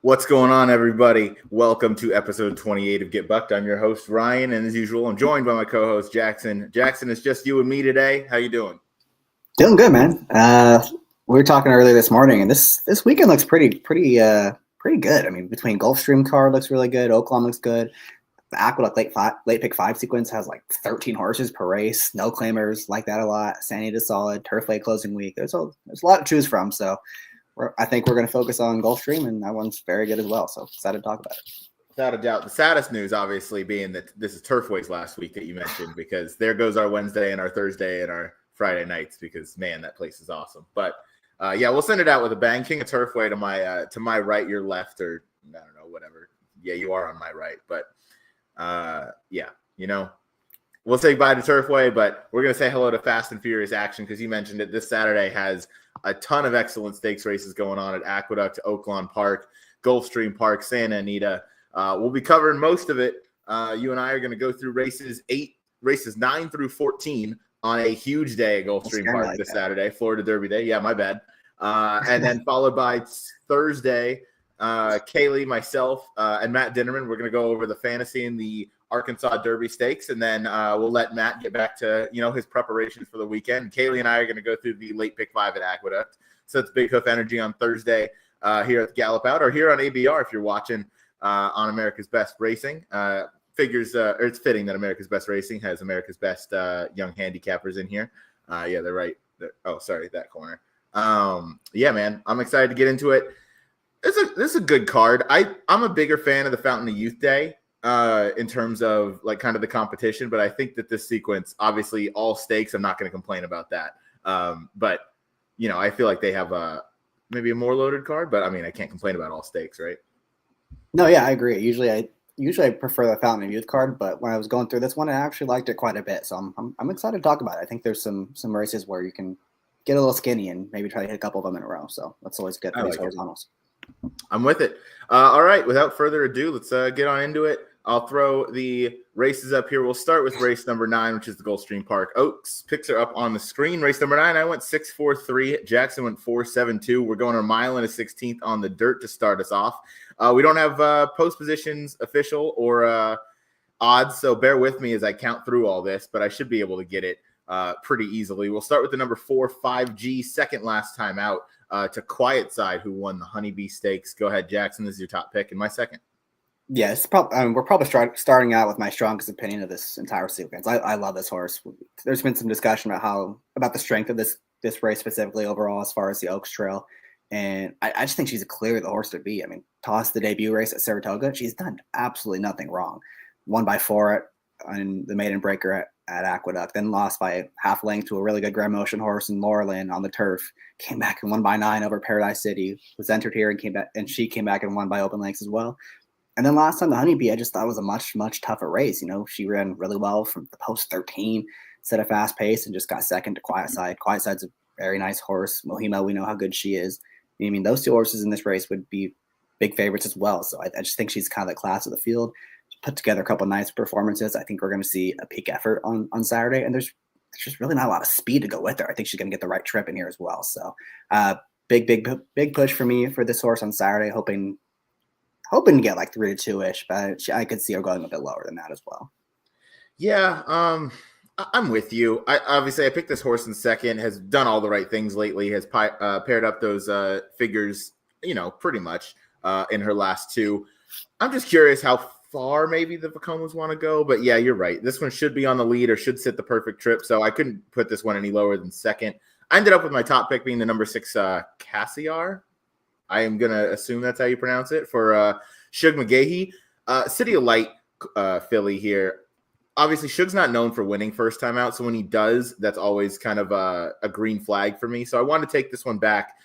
What's going on, everybody? Welcome to episode 28 of Get Bucked. I'm your host, Ryan, and as usual, I'm joined by my co-host, Jackson. Jackson, it's just you and me today. How you doing? Doing good, man. We were talking earlier this morning, and this weekend looks pretty good. I mean, between Gulfstream card looks really good, Oaklawn looks good. The Aqueduct late pick five sequence has like 13 horses per race. No claimers, like that a lot. San Anita's solid. Turfway closing week. There's a lot to choose from. So I think we're going to focus on Gulfstream, and that one's very good as well. So excited to talk about it. Without a doubt. The saddest news, obviously, being that this is Turfways last week that you mentioned, because there goes our Wednesday and our Thursday and our Friday nights, because man, that place is awesome. But yeah, we'll send it out with a bang. King of Turfway to my right, your left, or I don't know, whatever. Yeah, you are on my right, but yeah, we'll say bye to Turfway, but we're gonna say hello to Fast and Furious action, because you mentioned it. This Saturday has a ton of excellent stakes races going on at Aqueduct, Oaklawn Park, Gulfstream Park, Santa Anita. We'll be covering most of it. You and I are going to go through races 9 through 14 on a huge day at Gulfstream Park this Saturday, Florida Derby Day. Yeah, my bad. And then followed by Thursday, Kaylee, myself, and Matt Dinnerman. We're going to go over the fantasy and the Arkansas Derby Stakes, and then we'll let Matt get back to his preparations for the weekend. Kaylee and I are going to go through the late pick 5 at Aqueduct. So it's Big Hoof Energy on Thursday here at the Gallop Out, or here on ABR if you're watching on America's Best Racing. It's fitting that America's Best Racing has America's best young handicappers in here. Yeah, they're right. That corner. Yeah, man, I'm excited to get into it. This is a good card. I'm a bigger fan of the Fountain of Youth Day in terms of like kind of the competition, but I think that this sequence, obviously all stakes, I'm not going to complain about that. But I feel like they have maybe a more loaded card, but I mean, I can't complain about all stakes, right? No, yeah, I agree. Usually I prefer the Fountain of Youth card, but when I was going through this one, I actually liked it quite a bit. So I'm excited to talk about it. I think there's some races where you can get a little skinny and maybe try to hit a couple of them in a row. So that's always good for these horizontals. I'm with it. All right, without further ado, let's get on into it. I'll throw the races up here. We'll start with race number 9, which is the Gulfstream Park Oaks. Picks are up on the screen. Race number 9, I went 6-4-3. Jackson went 4-7-2. We're going a mile and a 16th on the dirt to start us off. We don't have post positions official or odds, so bear with me as I count through all this, but I should be able to get it pretty easily. We'll start with the number 4, 5G, second last time out to Quiet Side, who won the Honeybee Stakes. Go ahead, Jackson. This is your top pick and my second. Yeah, we're probably starting out with my strongest opinion of this entire sequence. I love this horse. There's been some discussion about the strength of this race specifically overall as far as the Oaks Trail. And I just think she's clearly the horse to beat. I mean, toss the debut race at Saratoga. She's done absolutely nothing wrong. Won by 4 on the maiden breaker at Aqueduct, then lost by half length to a really good Grand Motion horse in Laurelin on the turf. Came back and won by 9 over Paradise City. Was entered here and came back, and she came back and won by open lengths as well. And then last time the Honeybee, I just thought it was a much, much tougher race. She ran really well from the post 13, set a fast pace, and just got second to Quiet Side. Quiet Side's a very nice horse. Mohima, we know how good she is. I mean, those two horses in this race would be big favorites as well. So I just think she's kind of the class of the field. Put together a couple of nice performances. I think we're going to see a peak effort on Saturday. And there's just really not a lot of speed to go with her. I think she's going to get the right trip in here as well. So big push for me for this horse on Saturday, hoping to get like 3-2-ish, but I could see her going a bit lower than that as well. Yeah, I'm with you. I picked this horse in second, has done all the right things lately, has paired up those figures, pretty much in her last 2. I'm just curious how far maybe the Vacomas want to go, but yeah, you're right. This one should be on the lead or should sit the perfect trip, so I couldn't put this one any lower than second. I ended up with my top pick being the number 6, Cassiar. I am going to assume that's how you pronounce it, for Shug McGahee. City of Light filly here. Obviously, Shug's not known for winning first time out, so when he does, that's always kind of a green flag for me. So I want to take this one back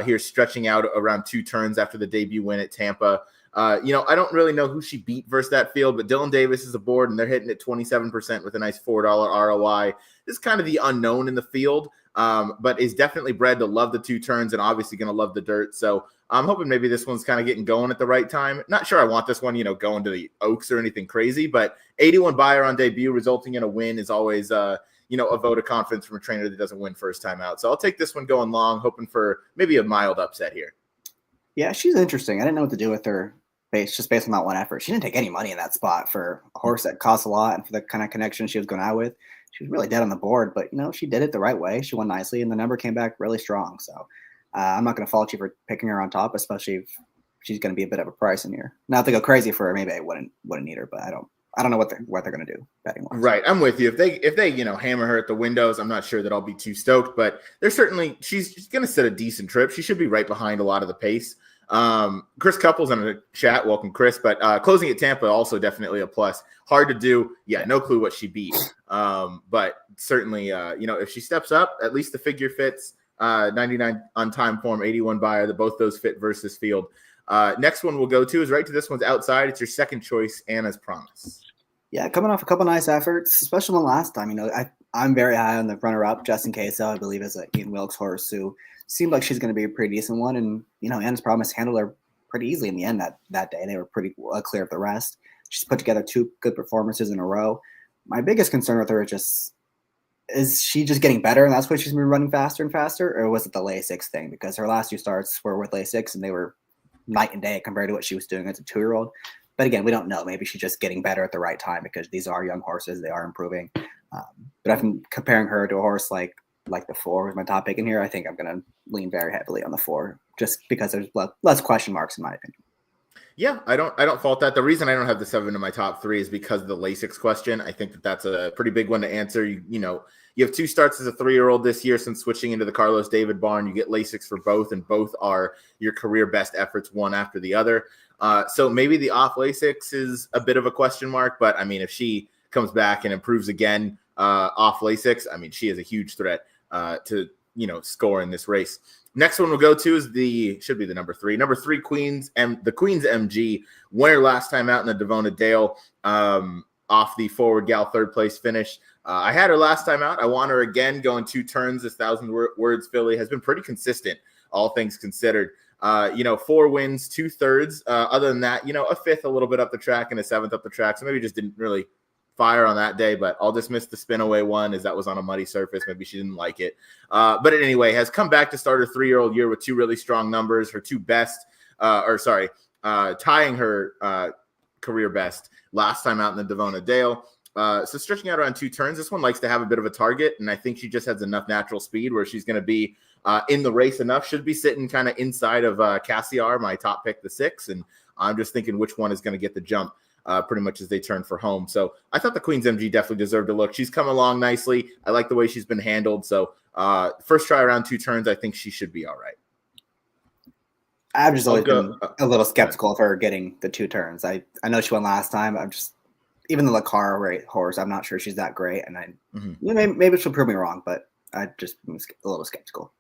here, stretching out around 2 turns after the debut win at Tampa. I don't really know who she beat versus that field, but Dylan Davis is aboard, and they're hitting at 27% with a nice $4 ROI. This is kind of the unknown in the field, but is definitely bred to love the 2 turns and obviously going to love the dirt. So I'm hoping maybe this one's kind of getting going at the right time. Not sure I want this one, going to the Oaks or anything crazy, but 81 buyer on debut resulting in a win is always, a vote of confidence from a trainer that doesn't win first time out. So I'll take this one going long, hoping for maybe a mild upset here. Yeah, she's interesting. I didn't know what to do with her just based on that one effort. She didn't take any money in that spot for a horse that costs a lot and for the kind of connection she was going out with. She was really dead on the board, but she did it the right way. She won nicely, and the number came back really strong. So I'm not going to fault you for picking her on top, especially if she's going to be a bit of a price in here. Not to go crazy for her, maybe I wouldn't need her, but I don't know what they're going to do betting wise. Right, I'm with you. If they hammer her at the windows, I'm not sure that I'll be too stoked. But she's going to set a decent trip. She should be right behind a lot of the pace. Chris Couples in the chat, welcome Chris. But closing at Tampa also definitely a plus. Hard to do. Yeah, no clue what she beat. But certainly, if she steps up, at least the figure fits. 99 on time form, 81 buyer. Both those fit versus field. Next one we'll go to is right to this one's outside. It's your second choice, Anna's Promise. Yeah, coming off a couple nice efforts, especially one last time. I'm very high on the runner-up, Justin Queso, I believe, is a Ian Wilkes horse who seemed like she's going to be a pretty decent one. And, Anna's Promise handled her pretty easily in the end that day. They were pretty clear of the rest. She's put together 2 good performances in a row. My biggest concern with her is she just getting better, and that's why she's been running faster and faster, or was it the Lasix thing? Because her last 2 starts were with Lasix, and they were night and day compared to what she was doing as a 2-year-old. But again, we don't know. Maybe she's just getting better at the right time because these are young horses. They are improving. But if I'm comparing her to a horse like the 4 was my top pick in here, I think I'm going to lean very heavily on the 4 just because there's less question marks in my opinion. Yeah, I don't fault that. The reason I don't have the 7 in my top 3 is because of the Lasix question. I think that's a pretty big one to answer. You have 2 starts as a 3-year-old this year since switching into the Carlos David barn. You get Lasix for both, and both are your career best efforts, one after the other. So maybe the off Lasix is a bit of a question mark, but I mean, if she comes back and improves again off Lasix, I mean, she is a huge threat to score in this race. Next one we'll go to is should be the number 3. Number 3, the Queen's MG, winner last time out in the Devona Dale, off the Forward Gal 3rd place finish. I had her last time out. I want her again, going 2 turns. This 1,000 words filly has been pretty consistent, all things considered. 4 wins, 2 thirds. Other than that, a 5th a little bit up the track and a 7th up the track. So maybe just didn't really fire on that day, but I'll dismiss the spin away one as that was on a muddy surface. Maybe she didn't like it. But anyway, has come back to start her 3-year-old year with 2 really strong numbers. Her 2 best, tying her career best last time out in the Devona Dale. So stretching out around 2 turns. This one likes to have a bit of a target, and I think she just has enough natural speed where she's going to be in the race enough. Should be sitting kind of inside of Cassiar, my top pick, the 6, and I'm just thinking which one is going to get the jump pretty much as they turn for home. So I thought the Queen's MG definitely deserved a look. She's come along nicely. I like the way she's been handled. So first try around 2 turns, I think she should be all right. I've just always been a little skeptical of her getting the 2 turns. I know she won last time. I'm just, even the Lakar horse, I'm not sure she's that great. And maybe she'll prove me wrong, but I just am a little skeptical.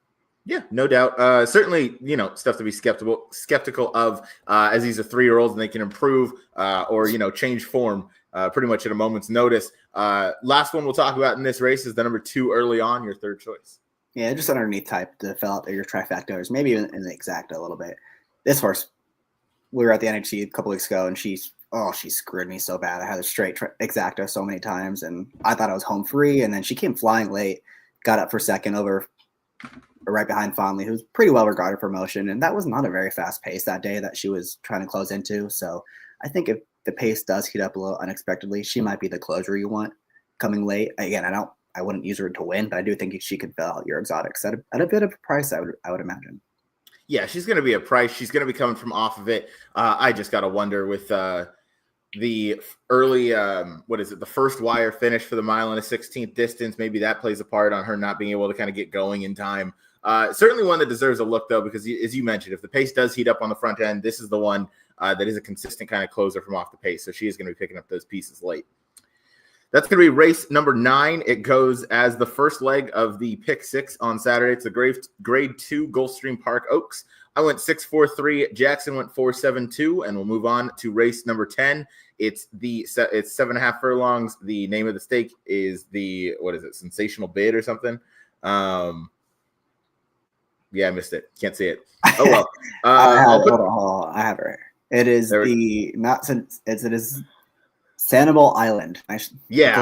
Yeah, no doubt. Certainly, stuff to be skeptical of as these are 3-year-olds and they can improve or change form pretty much at a moment's notice. Last one we'll talk about in this race is the number 2 early on, your 3rd choice. Yeah, just underneath type to fill out your trifectas, maybe even in the exacta a little bit. This horse, we were at the NHC a couple weeks ago, and she screwed me so bad. I had a straight exacta so many times, and I thought I was home free, and then she came flying late, got up for second over right behind Fondley, who's pretty well regarded for motion, and that was not a very fast pace that day that she was trying to close into. So I think if the pace does heat up a little unexpectedly, she might be the closer you want coming late. Again, I wouldn't use her to win, but I do think she could fill out your exotics at a bit of a price, I would imagine. Yeah, she's going to be a price. She's going to be coming from off of it. I just got to wonder with the early, the first wire finish for the mile and a 16th distance. Maybe that plays a part on her not being able to kind of get going in time. Certainly one that deserves a look, though, because as you mentioned, if the pace does heat up on the front end, this is the one that is a consistent kind of closer from off the pace. So she is going to be picking up those pieces late. That's going to be race number 9. It goes as the first leg of the pick 6 on Saturday. It's the grade 2 Gulfstream Park Oaks. I went 6-4-3. Jackson went 4-7-2, and we'll move on to race number 10. It's 7.5 furlongs. The name of the stake is Sensational Bid or something. Yeah, I missed it. Can't see it. Oh well. I have it. It is it is Sanibel Island. I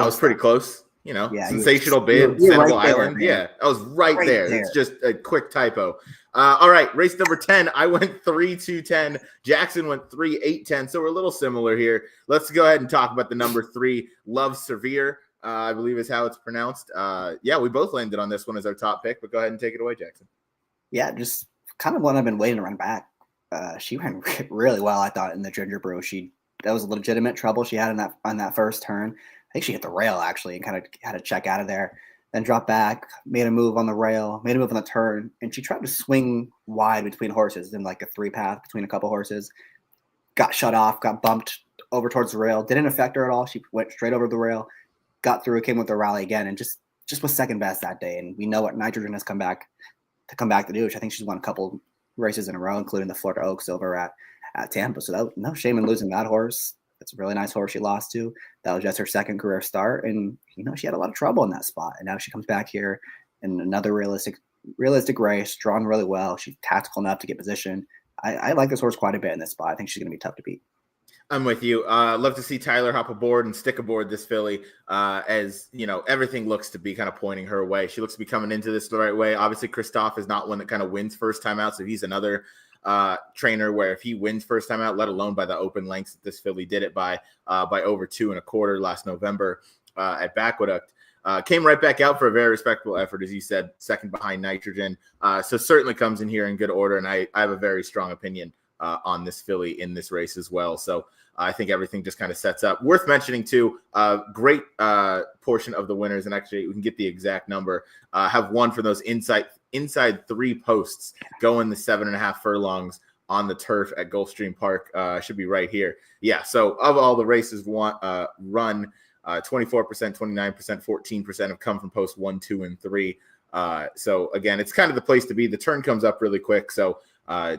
was pretty close. Sensational Bid, Sanibel Island. Yeah, I was right there. It's just a quick typo. All right, race number 10. I went 3-2-10. Jackson went 3-8-10. So we're a little similar here. Let's go ahead and talk about the number 3, Love Severe. I believe is how it's pronounced. Yeah, we both landed on this one as our top pick, but go ahead and take it away, Jackson. Yeah, just kind of one I've been waiting to run back. She ran really well, I thought, in the Ginger Brew. That was legitimate trouble she had on that first turn. I think she hit the rail actually and kind of had to check out of there. Then dropped back, made a move on the rail, made a move on the turn, and she tried to swing wide between horses in like a 3-path between a couple horses. Got shut off, got bumped over towards the rail. Didn't affect her at all. She went straight over the rail, got through, came with the rally again, and just was second best that day. And we know what Nitrogen has come back to do, which I think she's won a couple races in a row, including the Florida Oaks over at Tampa. So no shame in losing that horse. It's a really nice horse she lost to. That was just her second career start. And, she had a lot of trouble in that spot. And now she comes back here in another realistic race, drawn really well. She's tactical enough to get position. I like this horse quite a bit in this spot. I think she's going to be tough to beat. I'm with you. Love to see Tyler hop aboard and stick aboard this filly as, everything looks to be kind of pointing her way. She looks to be coming into this the right way. Obviously, Christophe is not one that kind of wins first time out. So he's another trainer where if he wins first time out, let alone by the open lengths that this filly did it by over 2 1/4 last November at Aqueduct, came right back out for a very respectable effort, as you said, second behind Nitrogen. So certainly comes in here in good order. And I have a very strong opinion on this filly in this race as well. So I think everything just kind of sets up. Worth mentioning too, great portion of the winners, and actually we can get the exact number, have won for those inside 3 posts going the 7.5 furlongs on the turf at Gulfstream Park. Should be right here. Yeah. So of all the races run, 24%, 29%, 14% have come from post 1, 2, and 3. So again, it's kind of the place to be. The turn comes up really quick. So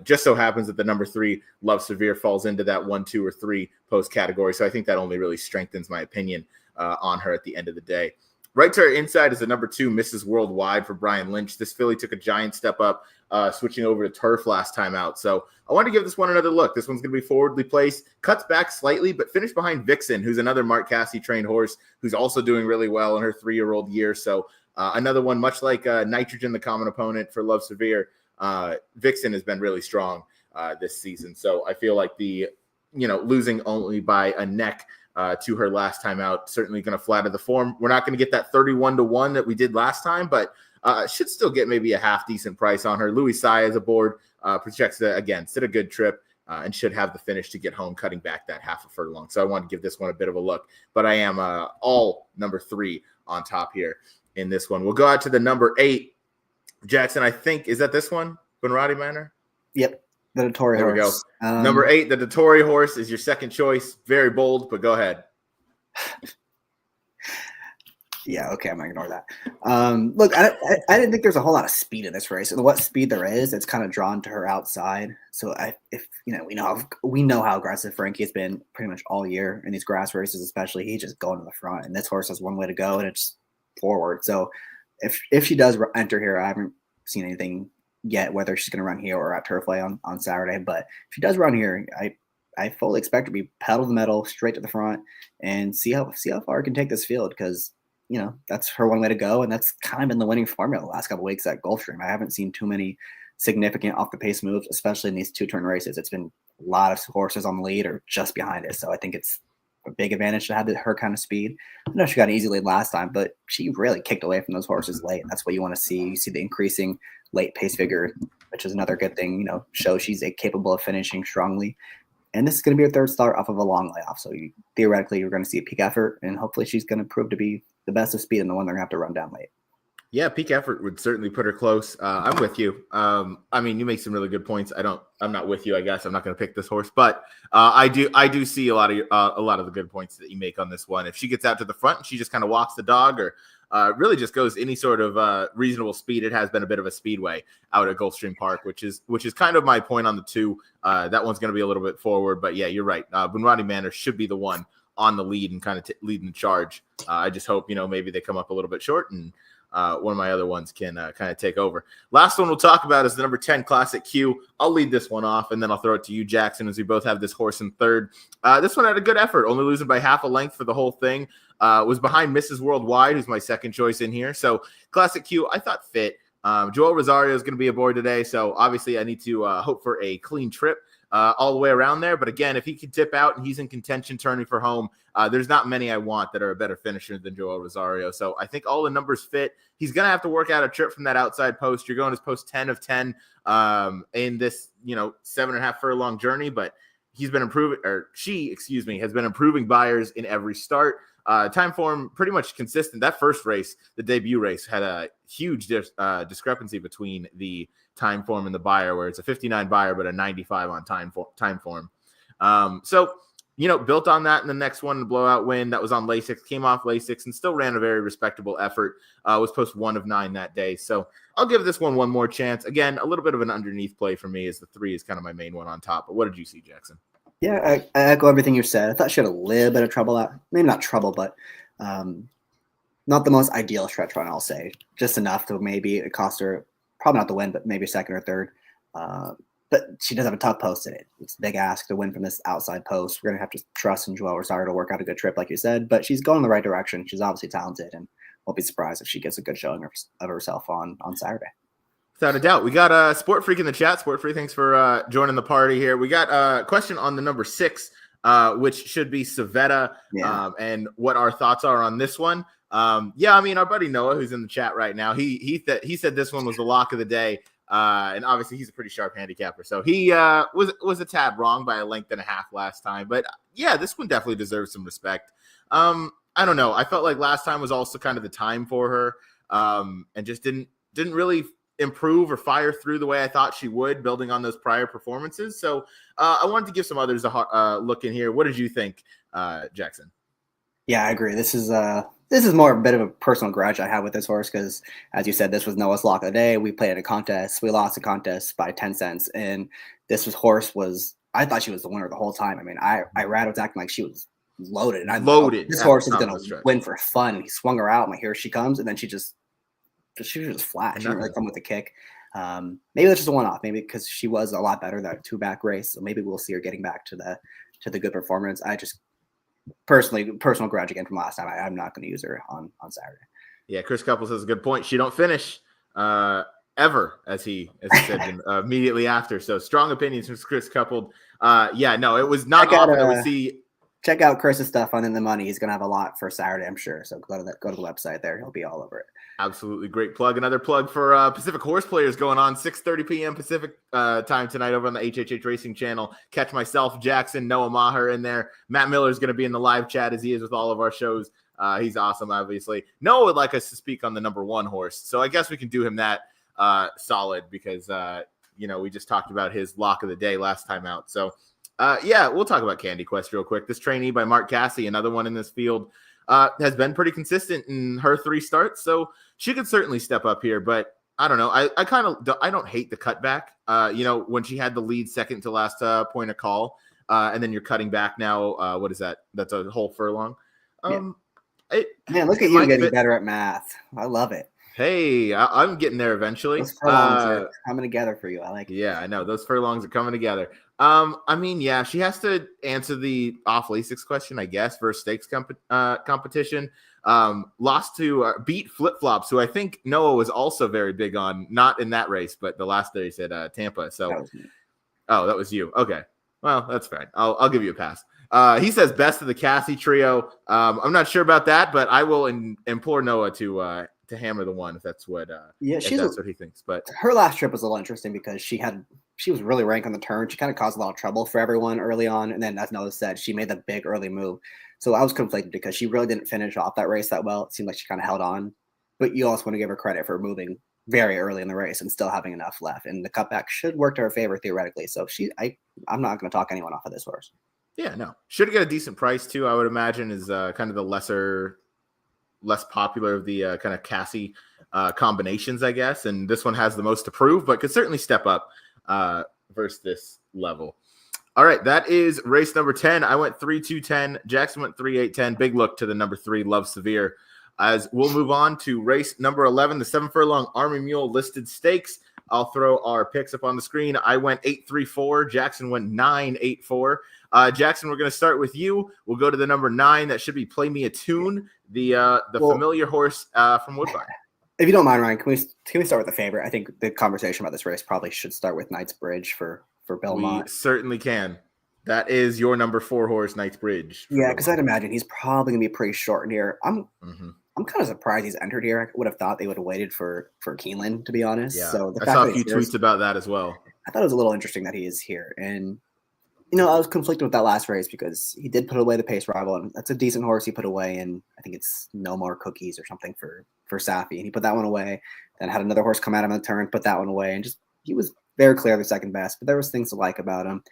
just so happens that the number 3, Love Severe, falls into that 1, 2, or 3 post category. So I think that only really strengthens my opinion on her at the end of the day. Right to her inside is the number 2, Mrs. Worldwide for Brian Lynch. This filly took a giant step up, switching over to turf last time out. So I want to give this one another look. This one's going to be forwardly placed, cuts back slightly, but finished behind Vixen, who's another Mark Cassidy trained horse who's also doing really well in her 3-year-old year. So another one, much like Nitrogen, the common opponent for Love Severe, Vixen has been really strong this season. So I feel like losing only by a neck to her last time out, certainly going to flatter the form. We're not going to get that 31-1 that we did last time, but should still get maybe a half decent price on her. Louis Sai is aboard, projects that again, did a good trip and should have the finish to get home, cutting back that half a furlong. So I want to give this one a bit of a look, but I am all number 3 on top here in this one. We'll go out to the number 8. Jackson, I think, is that this one? Bunrati Manor? Yep. The Dottori horse. There we go. Number 8, the Dottori horse is your second choice. Very bold, but go ahead. Yeah, okay, I'm gonna ignore that. Look, I didn't think there's a whole lot of speed in this race, and what speed there is, it's kind of drawn to her outside. So we know how aggressive Frankie has been pretty much all year in these grass races, especially. He's just going to the front, and this horse has one way to go, and it's forward. So if she does enter here, I haven't seen anything yet whether she's going to run here or at Turfway on Saturday, but if she does run here, I fully expect her to be pedal to the metal, straight to the front, and see how far it can take this field, because that's her one way to go, and that's kind of been the winning formula the last couple of weeks at Gulfstream. I haven't seen too many significant off the pace moves, especially in these 2-turn races. It's been a lot of horses on the lead or just behind it, so I think it's a big advantage to have her kind of speed. I know she got an easy lead last time, but she really kicked away from those horses late, and that's what you want to see. You see the increasing late pace figure, which is another good thing, shows she's capable of finishing strongly. And this is going to be her third start off of a long layoff. So theoretically, you're going to see a peak effort, and hopefully she's going to prove to be the best of speed and the one they're going to have to run down late. Yeah, peak effort would certainly put her close. I'm with you. I mean, you make some really good points. I'm not with you, I guess. I'm not going to pick this horse, but I do see a lot of the good points that you make on this one. If she gets out to the front and she just kind of walks the dog, or really just goes any sort of reasonable speed, it has been a bit of a speedway out at Gulfstream Park, which is kind of my point on the 2. That one's going to be a little bit forward, but yeah, you're right. Bunrati Manor should be the one on the lead and kind of leading the charge. I just hope maybe they come up a little bit short, and one of my other ones can kind of take over. Last one we'll talk about is the number 10 Classic Q. I'll lead this one off, and then I'll throw it to you, Jackson, as we both have this horse in third. This one had a good effort, only losing by half a length for the whole thing. Was behind Mrs. Worldwide, who's my second choice in here. So Classic Q, I thought fit. Joel Rosario is going to be aboard today, so obviously I need to hope for a clean trip all the way around there. But again, if he could tip out and he's in contention turning for home, there's not many I want that are a better finisher than Joel Rosario. So I think all the numbers fit. He's going to have to work out a trip from that outside post. You're going to post 10 of 10 in this, 7.5 furlong journey, but he's been improving, or she, excuse me, has been improving buyers in every start. Time form pretty much consistent. That first race, the debut race, had a huge discrepancy between the time form and the buyer, where it's a 59 buyer but a 95 on time form. So built on that in the next one, the blowout win that was on Lasix, came off Lasix and still ran a very respectable effort. Was post 1 of 9 that day. So I'll give this one more chance. Again, a little bit of an underneath play for me, as the 3 is kind of my main one on top. But what did you see, Jackson? Yeah, I echo everything you said. I thought she had a little bit of trouble out. Maybe not trouble, but not the most ideal stretch run, I'll say. Just enough to maybe it cost her, probably not the win, but maybe second or third. But she does have a tough post in it. It's a big ask to win from this outside post. We're going to have to trust in Joel Rosario to work out a good trip, like you said. But she's going in the right direction. She's obviously talented, and won't be surprised if she gets a good showing of herself on Saturday. Without a doubt. We got Sport Freak in the chat. Sport Freak, thanks for joining the party here. We got a question on the number 6, which should be Savetta, and what our thoughts are on this one. Our buddy Noah, who's in the chat right now, he said this one was the lock of the day. And obviously he's a pretty sharp handicapper. So he was a tad wrong by a length and a half last time. But yeah, this one definitely deserves some respect. I don't know. I felt like last time was also kind of the time for her, and just didn't really improve or fire through the way I thought she would, building on those prior performances. So I wanted to give some others a look in here. What did you think, Jackson? Yeah, I agree. This is more a bit of a personal grudge I have with this horse because, as you said, this was Noah's lock of the day. We played a contest. We lost the contest by 10 cents. And this horse was – I thought she was the winner the whole time. I mean, Irad was acting like she was loaded. And I loaded. This horse is going to win for fun. And he swung her out. I'm like, here she comes. And then she was just flat. She didn't really come with a kick. Maybe that's just a one-off. Maybe because she was a lot better that 2-back race. So maybe we'll see her getting back to the good performance. I just – personal grudge again from last time. I'm not going to use her on Saturday. Yeah, Chris Couples has a good point. She don't finish ever, as he said immediately after. So strong opinions from Chris Coupled. It was not often that we see. Check out Chris's stuff on In the Money. He's going to have a lot for Saturday, I'm sure. So go to the website there. He'll be all over it. Absolutely great plug. Another plug for Pacific Horse Players going on 6:30 p.m. Pacific time tonight over on the HHH Racing channel. Catch myself, Jackson, Noah Maher in there. Matt Miller is going to be in the live chat as he is with all of our shows. He's awesome, obviously. Noah would like us to speak on the number 1 horse, so I guess we can do him that solid because we just talked about his lock of the day last time out. So we'll talk about Candy Quest real quick. This trainee by Mark Cassie, another one in this field, has been pretty consistent in her 3 starts, so she could certainly step up here. But I don't know. I don't hate the cutback. When she had the lead second to last point of call, and then you're cutting back now. What is that? That's a whole furlong. Man, look at you getting better at math. I love it. Hey, I'm getting there eventually. Those furlongs are coming together for you. I like it. Yeah, I know. Those furlongs are coming together. She has to answer the off Lasix question, I guess, versus stakes competition. Lost to beat Flip Flops, who I think Noah was also very big on, not in that race, but the last race at Tampa. So, that was you. Okay. Well, that's fine. I'll give you a pass. He says best of the Cassie trio. I'm not sure about that, but I will implore Noah to hammer the one if that's what that's what he thinks. But her last trip was a little interesting because she was really rank on the turn. She kind of caused a lot of trouble for everyone early on, and then as Noah said, she made the big early move. So I was conflicted because she really didn't finish off that race that well. It seemed like she kind of held on, but you also want to give her credit for moving very early in the race and still having enough left, and the cutback should work to her favor theoretically. So I'm not going to talk anyone off of this horse. Yeah, no, should get a decent price too. I would imagine is kind of the less popular of the kind of Cassie combinations, I guess. And this one has the most to prove, but could certainly step up versus this level. All right, that is race number 10. I went 3-2-10. Jackson went 3-8-10. Big look to the number 3, Love Severe. As we'll move on to race number 11, the 7 furlong Army Mule listed stakes. I'll throw our picks up on the screen. I went 8-3-4. Jackson went 9-8-4. Jackson, we're going to start with you. We'll go to the number 9. That should be Play Me a Tune, the familiar horse from Woodbine. If you don't mind, Ryan, can we start with the favorite? I think the conversation about this race probably should start with Knightsbridge for Belmont. We certainly can. That is your number 4 horse, Knightsbridge. Yeah, because I'd imagine he's probably gonna be pretty short in here. I'm Mm-hmm. kind of surprised he's entered here. I would have thought they would have waited for Keeneland, to be honest. Yeah, So the I fact saw that a few tweets about that as well. I thought it was a little interesting that he is here. And, I was conflicted with that last race because he did put away the pace rival, and that's a decent horse he put away. And I think it's No More Cookies or something for Safi. And he put that one away, then had another horse come at him on the turn, put that one away. And just, he was very clearly second best, but there was things to like about him.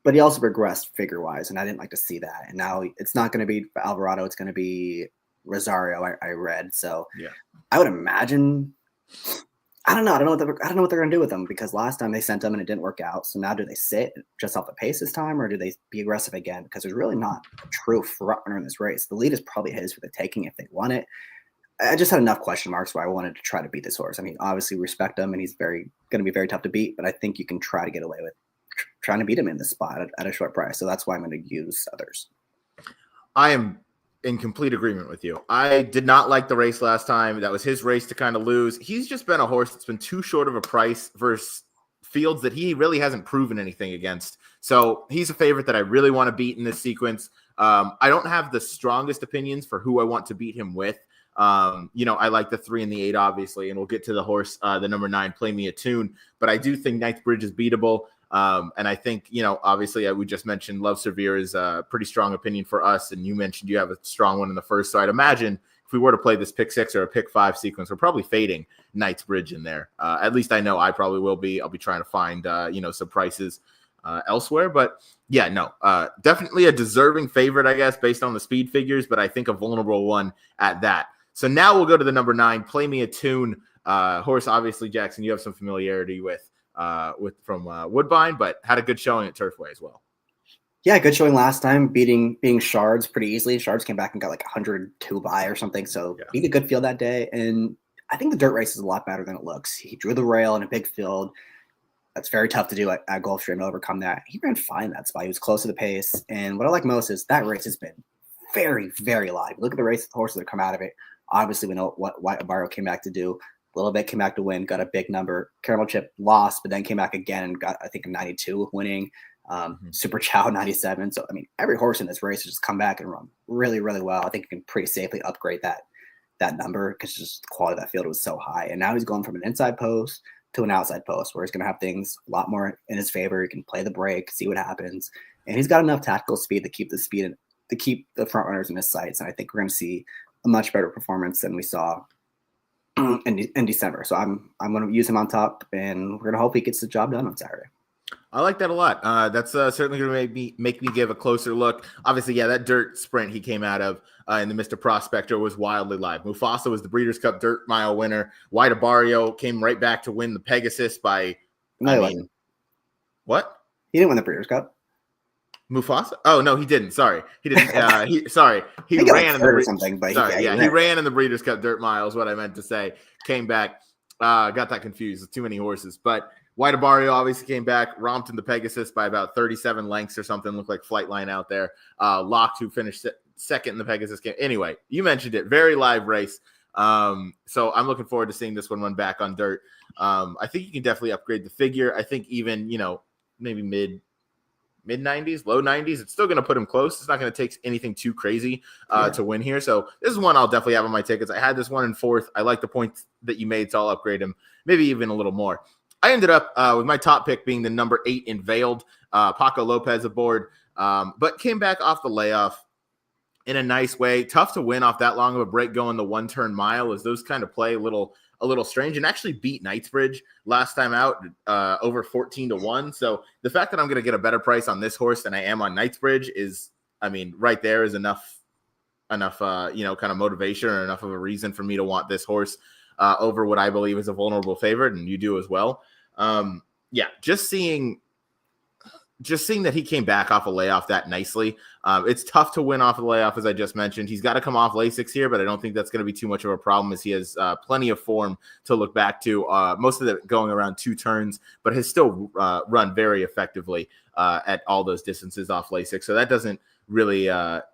But he also regressed figure-wise, and I didn't like to see that. And now it's not going to be Alvarado. It's going to be Rosario, I read. So yeah, I would imagine – I don't know. I don't know what they're going to do with them because last time they sent them and it didn't work out. So now do they sit just off the pace this time or do they be aggressive again? Because there's really not a true front runner in this race. The lead is probably his for the taking if they want it. I just had enough question marks where I wanted to try to beat this horse. I mean, obviously respect him and he's going to be very tough to beat, but I think you can try to get away with trying to beat him in this spot at a short price. So that's why I'm going to use others. I am in complete agreement with you. I did not like the race last time. That was his race to kind of lose. He's just been a horse that's been too short of a price versus fields that he really hasn't proven anything against. So he's a favorite that I really want to beat in this sequence. I don't have the strongest opinions for who I want to beat him with. I like the 3 and the 8, obviously, and we'll get to the horse, the number 9, Play Me a Tune. But I do think Knightsbridge is beatable. And I think, obviously we just mentioned Love Severe is a pretty strong opinion for us. And you mentioned you have a strong one in the first. So I'd imagine if we were to play this pick 6 or a pick 5 sequence, we're probably fading Knightsbridge in there. At least I know I probably will be. I'll be trying to find, some prices elsewhere. But yeah, no, definitely a deserving favorite, I guess, based on the speed figures. But I think a vulnerable one at that. So now we'll go to the number 9, Play Me a Tune. Horse, obviously, Jackson, you have some familiarity with from Woodbine, but had a good showing at Turfway as well. Yeah, good showing last time, beating Shards pretty easily. Shards came back and got like 102 by or something, so beat a good field that day. And I think the dirt race is a lot better than it looks. He drew the rail in a big field. That's very tough to do at Gulfstream to overcome that. He ran fine that spot. He was close to the pace. And what I like most is that race has been very, very live. Look at the race, the horses that come out of it. Obviously, we know what Barrow came back to do. A little bit came back to win, got a big number. Caramel Chip lost, but then came back again and got, I think, a 92 winning. Super Chow 97. So, I mean, every horse in this race has just come back and run really, really well. I think you can pretty safely upgrade that number because just the quality of that field was so high. And now he's going from an inside post to an outside post where he's going to have things a lot more in his favor. He can play the break, see what happens. And he's got enough tactical speed to keep the speed and to keep the front runners in his sights. And I think we're going to see a much better performance than we saw in December. So I'm going to use him on top, and we're going to hope he gets the job done on Saturday. I like that a lot. That's certainly going to make me give a closer look. Obviously, yeah, that dirt sprint he came out of in the Mr. Prospector was wildly live. Mufasa was the Breeders' Cup Dirt Mile winner. White Barrio came right back to win the Pegasus by what? He didn't win the Breeders' Cup. Mufasa? Oh no, he didn't. Sorry, he didn't. He ran in the something. But he ran in the Breeders' Cup Dirt Mile. Is what I meant to say. Came back, got that confused. With too many horses, but White Barrio obviously came back, romped in the Pegasus by about 37 lengths or something. Looked like Flightline out there. Locked, who finished second in the Pegasus game. Anyway, you mentioned it. Very live race. So I'm looking forward to seeing this one run back on dirt. I think you can definitely upgrade the figure. I think even maybe mid 90s, low 90s. It's still going to put him close. It's not going to take anything too crazy to win here. So this is one I'll definitely have on my tickets. I had this one in 4th. I like the points that you made, so I'll upgrade him, maybe even a little more. I ended up with my top pick being the number 8 in Veiled, Paco Lopez aboard, but came back off the layoff in a nice way. Tough to win off that long of a break going the 1-turn mile, as those kind of play a little strange, and actually beat Knightsbridge last time out over 14-1. So the fact that I'm going to get a better price on this horse than I am on Knightsbridge is, right there is enough, kind of motivation or enough of a reason for me to want this horse over what I believe is a vulnerable favorite, and you do as well. Just seeing that he came back off a layoff that nicely. It's tough to win off a layoff, as I just mentioned. He's got to come off Lasix here, but I don't think that's going to be too much of a problem, as he has plenty of form to look back to. Most of it going around 2 turns, but has still run very effectively at all those distances off Lasix. So that doesn't really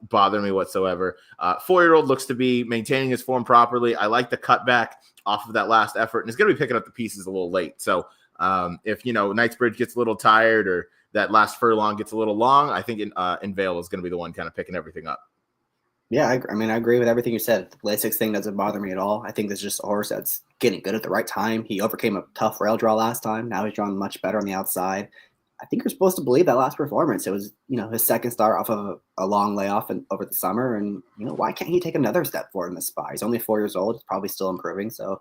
bother me whatsoever. 4-year-old looks to be maintaining his form properly. I like the cutback off of that last effort, and it's going to be picking up the pieces a little late. So if, Knightsbridge gets a little tired or that last furlong gets a little long, I think Invale is going to be the one kind of picking everything up. Yeah, I agree with everything you said. The Lasix thing doesn't bother me at all. I think this is just a horse that's getting good at the right time. He overcame a tough rail draw last time. Now he's drawn much better on the outside. I think you're supposed to believe that last performance. It was, his second start off of a long layoff over the summer. And, why can't he take another step forward in this spot? He's only 4 years old. He's probably still improving. So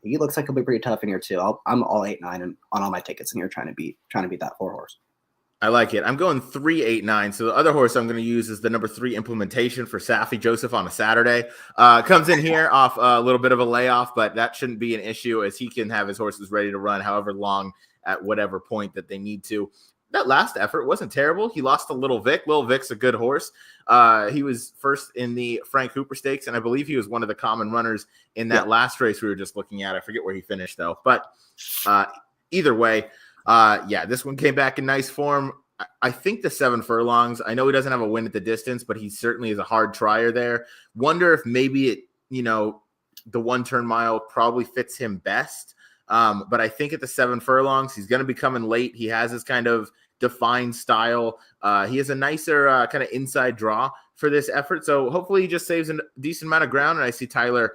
he looks like he'll be pretty tough in here too. I'm all 8-9 and on all my tickets in here trying to beat that 4 horse. I like it. I'm going 3-8-9. So the other horse I'm going to use is the number 3 implementation for Safi Joseph on a Saturday. Comes in here off a little bit of a layoff, but that shouldn't be an issue as he can have his horses ready to run however long at whatever point that they need to. That last effort wasn't terrible. He lost to Little Vic. Little Vic's a good horse. He was first in the Frank Hooper Stakes, and I believe he was one of the common runners in that last race we were just looking at. I forget where he finished, though. But either way, this one came back in nice form. I think the 7 furlongs, I know he doesn't have a win at the distance, but he certainly is a hard trier there. Wonder if maybe it, the 1 turn mile probably fits him best. But I think at the 7 furlongs, he's going to be coming late. He has his kind of defined style. He has a nicer kind of inside draw for this effort. So hopefully he just saves a decent amount of ground. And I see Tyler,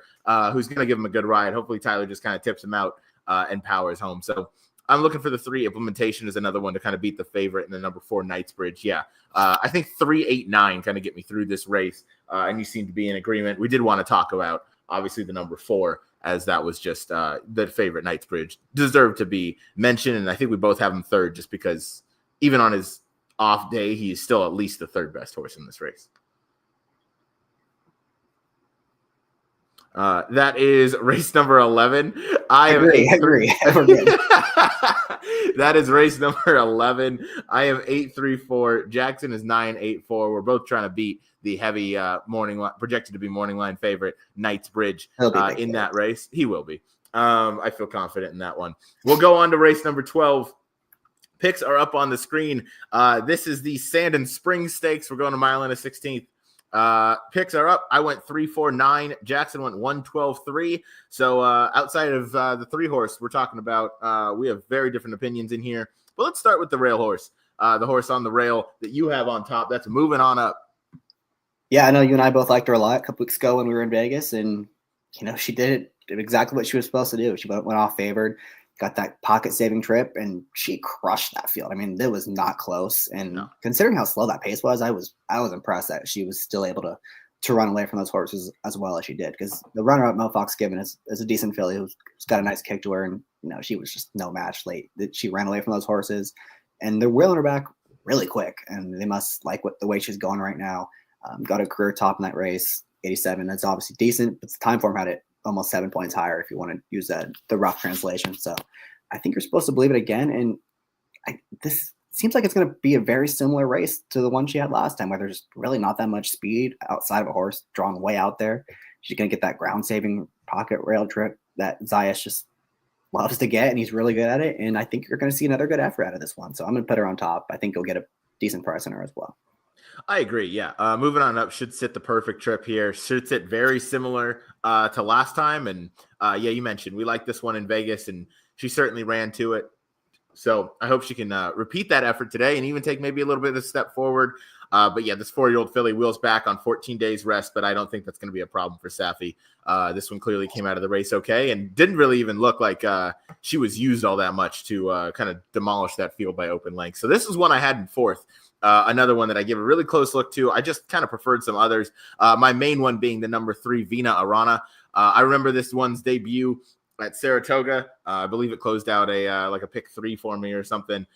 who's going to give him a good ride. Hopefully Tyler just kind of tips him out and powers home. So I'm looking for the 3 implementation as another one to kind of beat the favorite in the number 4 Knightsbridge. Yeah. I think 3-8-9 kind of get me through this race. And you seem to be in agreement. We did want to talk about obviously the number 4, as that was just the favorite. Knightsbridge deserved to be mentioned. And I think we both have him 3rd just because even on his off day, he's still at least the 3rd best horse in this race. That is race number 11. I agree. That is race number 11. I am 8-3-4. Jackson is 9-8-4. We're both trying to beat the heavy projected to be morning line favorite Knightsbridge in that race. He will be. I feel confident in that one. We'll go on to race number 12. Picks are up on the screen. This is the Sand and Spring Stakes. We're going to mile and a 16th. Picks are up. I went 3-4-9. Jackson went 1-12-3. So outside of the 3 horse we're talking about, we have very different opinions in here. But let's start with the rail horse. The horse on the rail that you have on top. That's moving on up. Yeah, I know you and I both liked her a lot a couple weeks ago when we were in Vegas, and she did exactly what she was supposed to do. She went off favored, got that pocket saving trip, and she crushed that field. I mean, it was not close. And considering how slow that pace was, I was impressed that she was still able to run away from those horses as well as she did. Because the runner-up Mo Fox Given is a decent filly who's got a nice kick to her, and she was just no match late. She ran away from those horses, and they're wheeling her back really quick. And they must like the way she's going right now. Got a career top in that race, 87. That's obviously decent, but the time form had it almost 7 points higher if you want to use the rough translation. So I think you're supposed to believe it again. And this seems like it's going to be a very similar race to the one she had last time, where there's really not that much speed outside of a horse drawn way out there. She's going to get that ground saving pocket rail trip that Zayas just loves to get, and he's really good at it. And I think you're going to see another good effort out of this one. So I'm going to put her on top. I think you'll get a decent price on her as well. I agree. Yeah. Moving on up should sit the perfect trip here. Should sit very similar to last time. And you mentioned we like this one in Vegas, and she certainly ran to it. So I hope she can repeat that effort today and even take maybe a little bit of a step forward. But yeah, this 4-year-old filly wheels back on 14 days rest, but I don't think that's going to be a problem for Safi. This one clearly came out of the race okay and didn't really even look like she was used all that much to kind of demolish that field by open length. So this is one I had in 4th. Another one that I give a really close look to. I just kind of preferred some others. My main one being the number 3 Vina Arana. I remember this one's debut at Saratoga. I believe it closed out a pick 3 for me or something.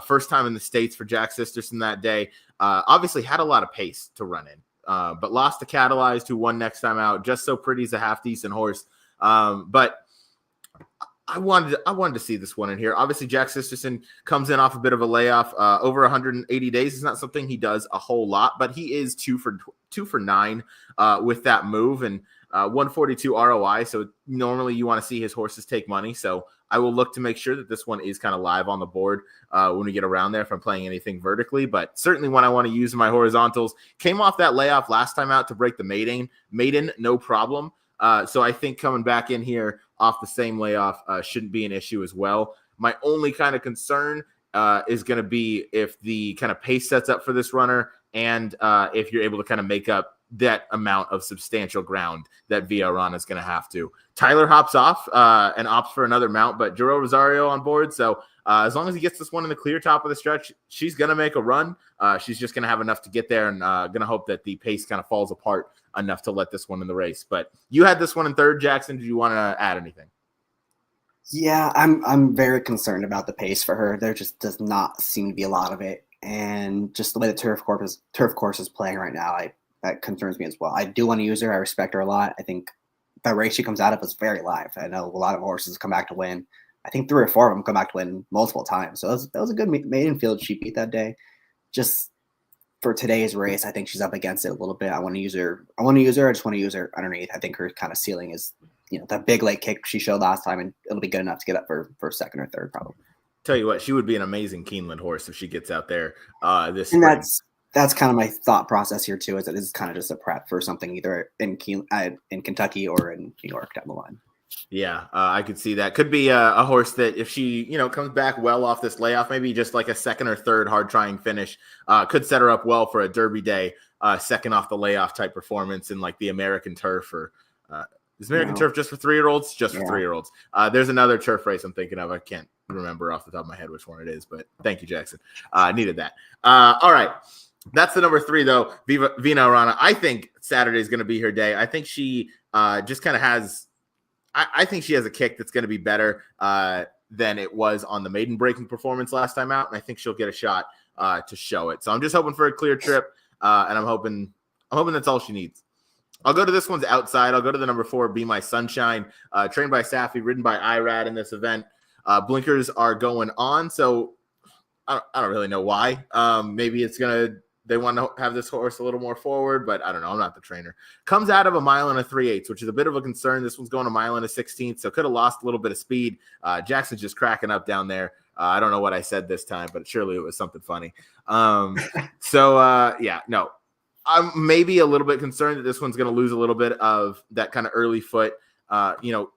First time in the States for Jack Sisterson that day. Obviously had a lot of pace to run in, but lost to Catalyzed, who won next time out. Just So Pretty's a half decent horse. But I wanted to see this one in here. Obviously, Jack Sisterson comes in off a bit of a layoff. Over 180 days is not something he does a whole lot, but he is 2 for 9 with that move and 142 ROI. So normally you want to see his horses take money. So I will look to make sure that this one is kind of live on the board when we get around there if I'm playing anything vertically. But certainly when I want to use my horizontals, came off that layoff last time out to break the maiden, no problem. So I think coming back in here off the same layoff shouldn't be an issue as well. My only kind of concern is going to be if the kind of pace sets up for this runner and if you're able to kind of make up that amount of substantial ground that Via Arana is going to have to. Tyler hops off and opts for another mount, but Jero Rosario on board. So as long as he gets this one in the clear top of the stretch, she's going to make a run. She's just going to have enough to get there and going to hope that the pace kind of falls apart enough to let this one in the race. But you had this one in third, Jackson. Did you want to add anything? Yeah, I'm very concerned about the pace for her. There just does not seem to be a lot of it. And just the way the turf course is playing right now, that concerns me as well. I do want to use her. I respect her a lot. I think the race she comes out of is very live. I know a lot of horses come back to win. I think 3 or 4 of them come back to win multiple times. So that was a good maiden field she beat that day. Just for today's race, I think she's up against it a little bit. I want to use her. I just want to use her underneath. I think her kind of ceiling is, that big late kick she showed last time, and it'll be good enough to get up for second or third probably. Tell you what, she would be an amazing Keeneland horse if she gets out there this and spring. That's kind of my thought process here too. Is that it's kind of just a prep for something either in Kentucky or in New York down the line. Yeah, I could see that. Could be a horse that if she, comes back well off this layoff, maybe just like a second or third hard trying finish, could set her up well for a Derby day, second off the layoff type performance in like the American Turf or is American Turf just for 3-year-olds? Just for 3-year-olds. There's another turf race I'm thinking of. I can't remember off the top of my head which one it is, but thank you, Jackson. Needed that. All right. That's the number 3, though, Vina Arana. I think Saturday is going to be her day. I think she just kind of has – I think she has a kick that's going to be better than it was on the maiden breaking performance last time out, and I think she'll get a shot to show it. So I'm just hoping for a clear trip, and I'm hoping that's all she needs. I'll go to this one's outside. I'll go to the number 4, Be My Sunshine, trained by Safi, ridden by IRAD in this event. Blinkers are going on, so I don't really know why. Maybe they want to have this horse a little more forward, but I don't know. I'm not the trainer. Comes out of a 1 3/8, which is a bit of a concern. This one's going a 1 16, so could have lost a little bit of speed. Jackson's just cracking up down there. I don't know what I said this time, but surely it was something funny. I'm maybe a little bit concerned that this one's going to lose a little bit of that kind of early foot.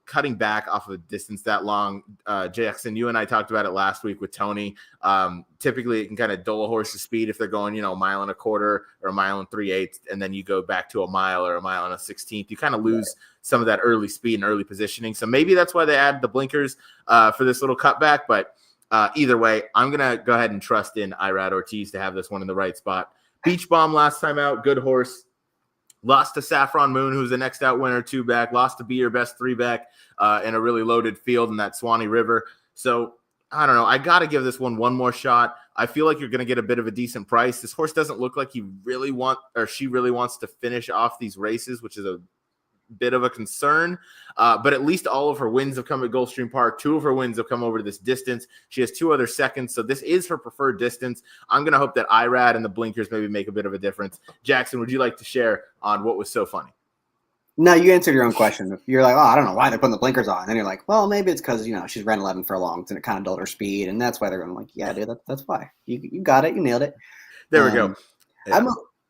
Cutting back off of a distance that long. Jackson, you and I talked about it last week with Tony. Typically, it can kind of dull a horse's speed if they're going, 1 1/4 or a 1 3/8, and then you go back to a mile or a 1 1/16. You kind of lose some of that early speed and early positioning. So maybe that's why they added the blinkers for this little cutback. But either way, I'm going to go ahead and trust in Irad Ortiz to have this one in the right spot. Beach Bomb last time out, good horse. Lost to Saffron Moon, who's the next out winner, 2 back. Lost to Be Your Best 3 back in a really loaded field in that Swanee River. So, I don't know. I got to give this one more shot. I feel like you're going to get a bit of a decent price. This horse doesn't look like she really wants to finish off these races, which is a bit of a concern. But at least all of her wins have come at Gulfstream Park. 2 of her wins have come over to this distance. She has 2 other seconds, so this is her preferred distance. I'm going to hope that IRAD and the blinkers maybe make a bit of a difference. Jackson, would you like to share on what was so funny? No, you answered your own question. You're like, I don't know why they're putting the blinkers on. And you're like, well, maybe it's because, she's ran 11 furlongs and it kind of dulled her speed. And that's why they're going like, yeah, dude, that's why. You got it. You nailed it. There we go. Yeah.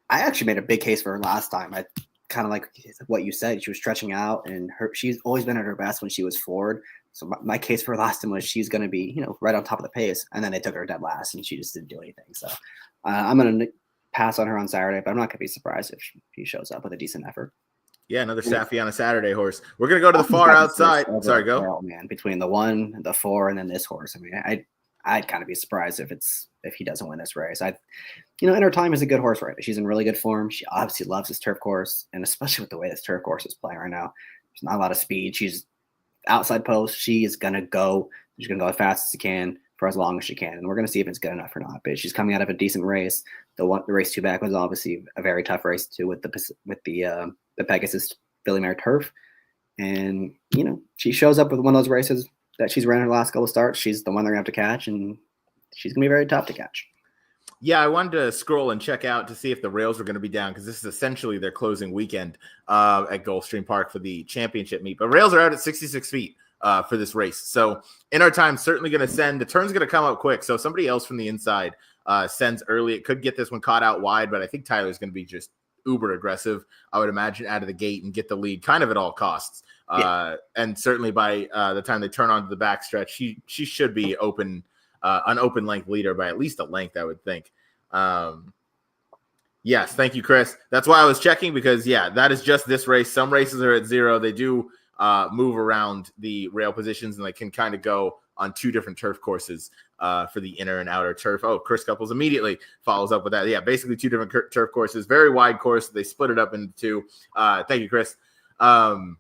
I actually made a big case for her last time. I kind of like what you said. She was stretching out, and she's always been at her best when she was forward. So my case for her last time was she's going to be, right on top of the pace. And then they took her dead last, and she just didn't do anything. So I'm going to pass on her on Saturday, but I'm not going to be surprised if she shows up with a decent effort. Yeah, another Safi on a Saturday horse. We're going to go to the far outside. Sorry, go. Oh, man, between the 1, the 4, and then this horse. I mean, I'd kind of be surprised if he doesn't win this race. In her time is a good horse right now. She's in really good form. She obviously loves this turf course, and especially with the way this turf course is playing right now, there's not a lot of speed. She's outside post. She is gonna go. She's gonna go as fast as she can for as long as she can, and we're gonna see if it's good enough or not. But she's coming out of a decent race. The race 2 back was obviously a very tough race too with the Pegasus Billy Mare Turf, and she shows up with one of those races that she's ran her last couple of starts. She's the one they're gonna have to catch, and she's gonna be very tough to catch. Yeah, I wanted to scroll and check out to see if the rails were going to be down because this is essentially their closing weekend at Gulfstream Park for the championship meet. But rails are out at 66 feet, for this race. So in our time, certainly going to send, the turn's going to come up quick. So if somebody else from the inside sends early, it could get this one caught out wide, but I think Tyler's going to be just uber aggressive, I would imagine, out of the gate and get the lead kind of at all costs. And certainly by the time they turn onto the backstretch, she should be open, an open length leader by at least a length, I would think. Yes, thank you, Chris. That's why I was checking, because that is just this race. Some races are at 0. They do move around the rail positions, and they can kind of go on 2 different turf courses for the inner and outer turf. Oh, Chris Couples immediately follows up with that. Yeah, basically 2 different turf courses, very wide course. They split it up into 2. Thank you, Chris. Something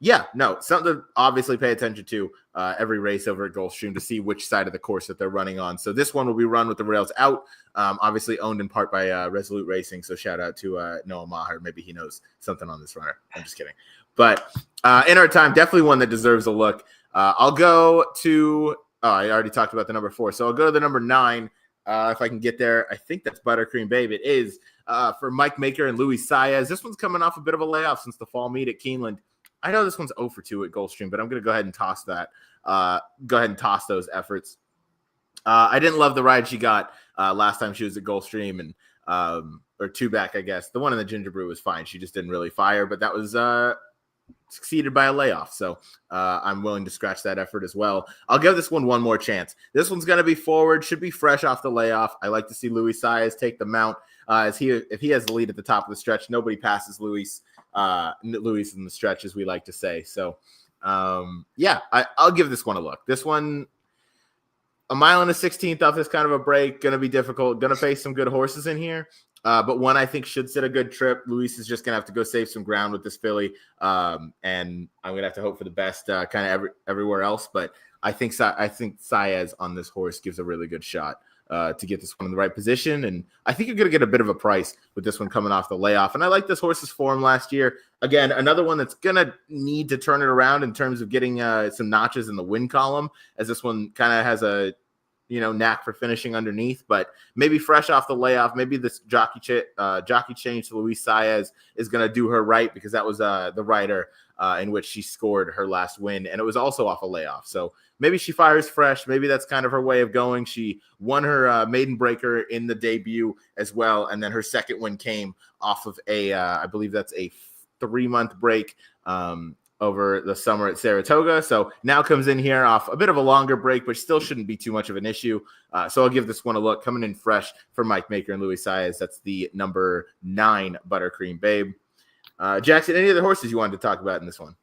to obviously pay attention to every race over at Gulfstream to see which side of the course that they're running on. So this one will be run with the rails out, obviously owned in part by Resolute Racing. So shout out to Noah Maher. Maybe he knows something on this runner. I'm just kidding. But in our time, definitely one that deserves a look. I'll go to I already talked about the number 4. So I'll go to the number 9 if I can get there. I think that's Buttercream Babe. It is for Mike Maker and Luis Saez. This one's coming off a bit of a layoff since the fall meet at Keeneland. I know this one's 0 for 2 at Gulfstream, but I'm going to go ahead and toss that. Go ahead and toss those efforts. I didn't love the ride she got last time she was at Gulfstream, and or 2 back, I guess. The one in the Ginger Brew was fine. She just didn't really fire, but that was succeeded by a layoff. So I'm willing to scratch that effort as well. I'll give this one more chance. This one's going to be forward, should be fresh off the layoff. I like to see Luis Saez take the mount. If he has the lead at the top of the stretch, nobody passes Luis in the stretch, as we like to say. So I'll give this one a look. This one, a mile and a 16th off this kind of a break, going to be difficult, going to face some good horses in here. But one I think should sit a good trip. Luis is just going to have to go save some ground with this filly. And I'm going to have to hope for the best kind of everywhere else. But I think Saez on this horse gives a really good shot to get this one in the right position. And I think you're going to get a bit of a price with this one coming off the layoff. And I like this horse's form last year. Again, another one that's going to need to turn it around in terms of getting some notches in the win column, as this one kind of has a knack for finishing underneath, but maybe fresh off the layoff, maybe this jockey change to Luis Saez is going to do her right, because that was the rider in which she scored her last win, and it was also off a layoff. So maybe she fires fresh. Maybe that's kind of her way of going. She won her maiden breaker in the debut as well, and then her second win came off of I believe that's a 3-month break over the summer at Saratoga. So now comes in here off a bit of a longer break, which still shouldn't be too much of an issue. So I'll give this one a look. Coming in fresh for Mike Maker and Luis Saez. That's the number 9 Buttercream Babe. Jackson, any other horses you wanted to talk about in this one?